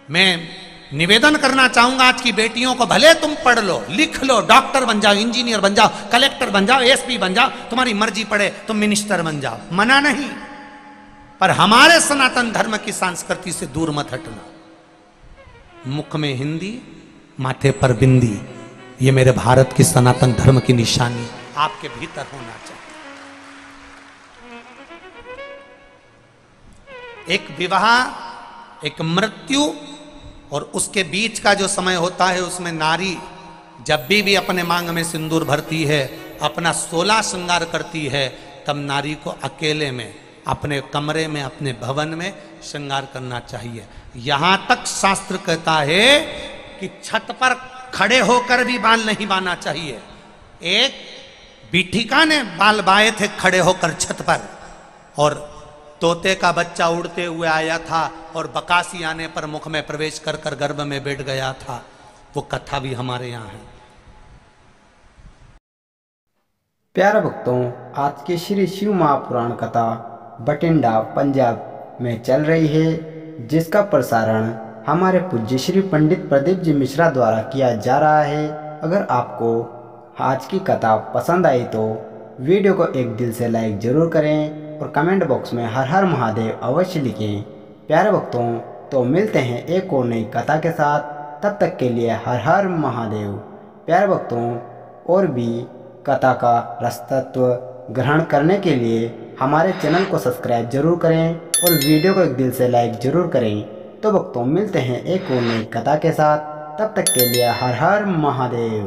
मैं निवेदन करना चाहूंगा आज की बेटियों को, भले तुम पढ़ लो, लिख लो, डॉक्टर बन जाओ, इंजीनियर बन जाओ, कलेक्टर बन जाओ, एसपी बन जाओ, तुम्हारी मर्जी पड़े तुम मिनिस्टर बन जाओ, मना नहीं, पर हमारे सनातन धर्म की संस्कृति से दूर मत हटना। मुख में हिंदी, माथे पर बिंदी, ये मेरे भारत की सनातन धर्म की निशानी आपके भीतर होना चाहिए। एक विवाह, एक मृत्यु और उसके बीच का जो समय होता है, उसमें नारी जब भी अपने मांग में सिंदूर भरती है, अपना 16 श्रृंगार करती है, तब नारी को अकेले में अपने कमरे में, अपने भवन में श्रृंगार करना चाहिए। यहां तक शास्त्र कहता है कि छत पर खड़े होकर भी बाल नहीं बांधना चाहिए। एक बीठिका ने बाल बाए थे खड़े होकर छत पर, और तोते का बच्चा उड़ते हुए आया था और बकासी आने पर मुख में प्रवेश कर कर गर्भ में बैठ गया था। वो कथा भी हमारे यहाँ है। प्यारे भक्तों, आज की श्री शिव महापुराण कथा बठिंडा पंजाब में चल रही है, जिसका प्रसारण हमारे पूज्य श्री पंडित प्रदीप जी मिश्रा द्वारा किया जा रहा है। अगर आपको आज की कथा पसंद आई तो वीडियो को एक दिल से लाइक जरूर करें और कमेंट बॉक्स में हर हर महादेव अवश्य लिखें। प्यारे भक्तों, तो मिलते हैं एक और नई कथा के साथ, तब तक के लिए हर हर महादेव। प्यारे भक्तों, और भी कथा का रसतत्व ग्रहण करने के लिए हमारे चैनल को सब्सक्राइब जरूर करें और वीडियो को एक दिल से लाइक जरूर करें। तो भक्तों, मिलते हैं एक और नई कथा के साथ, तब तक के लिए हर हर महादेव।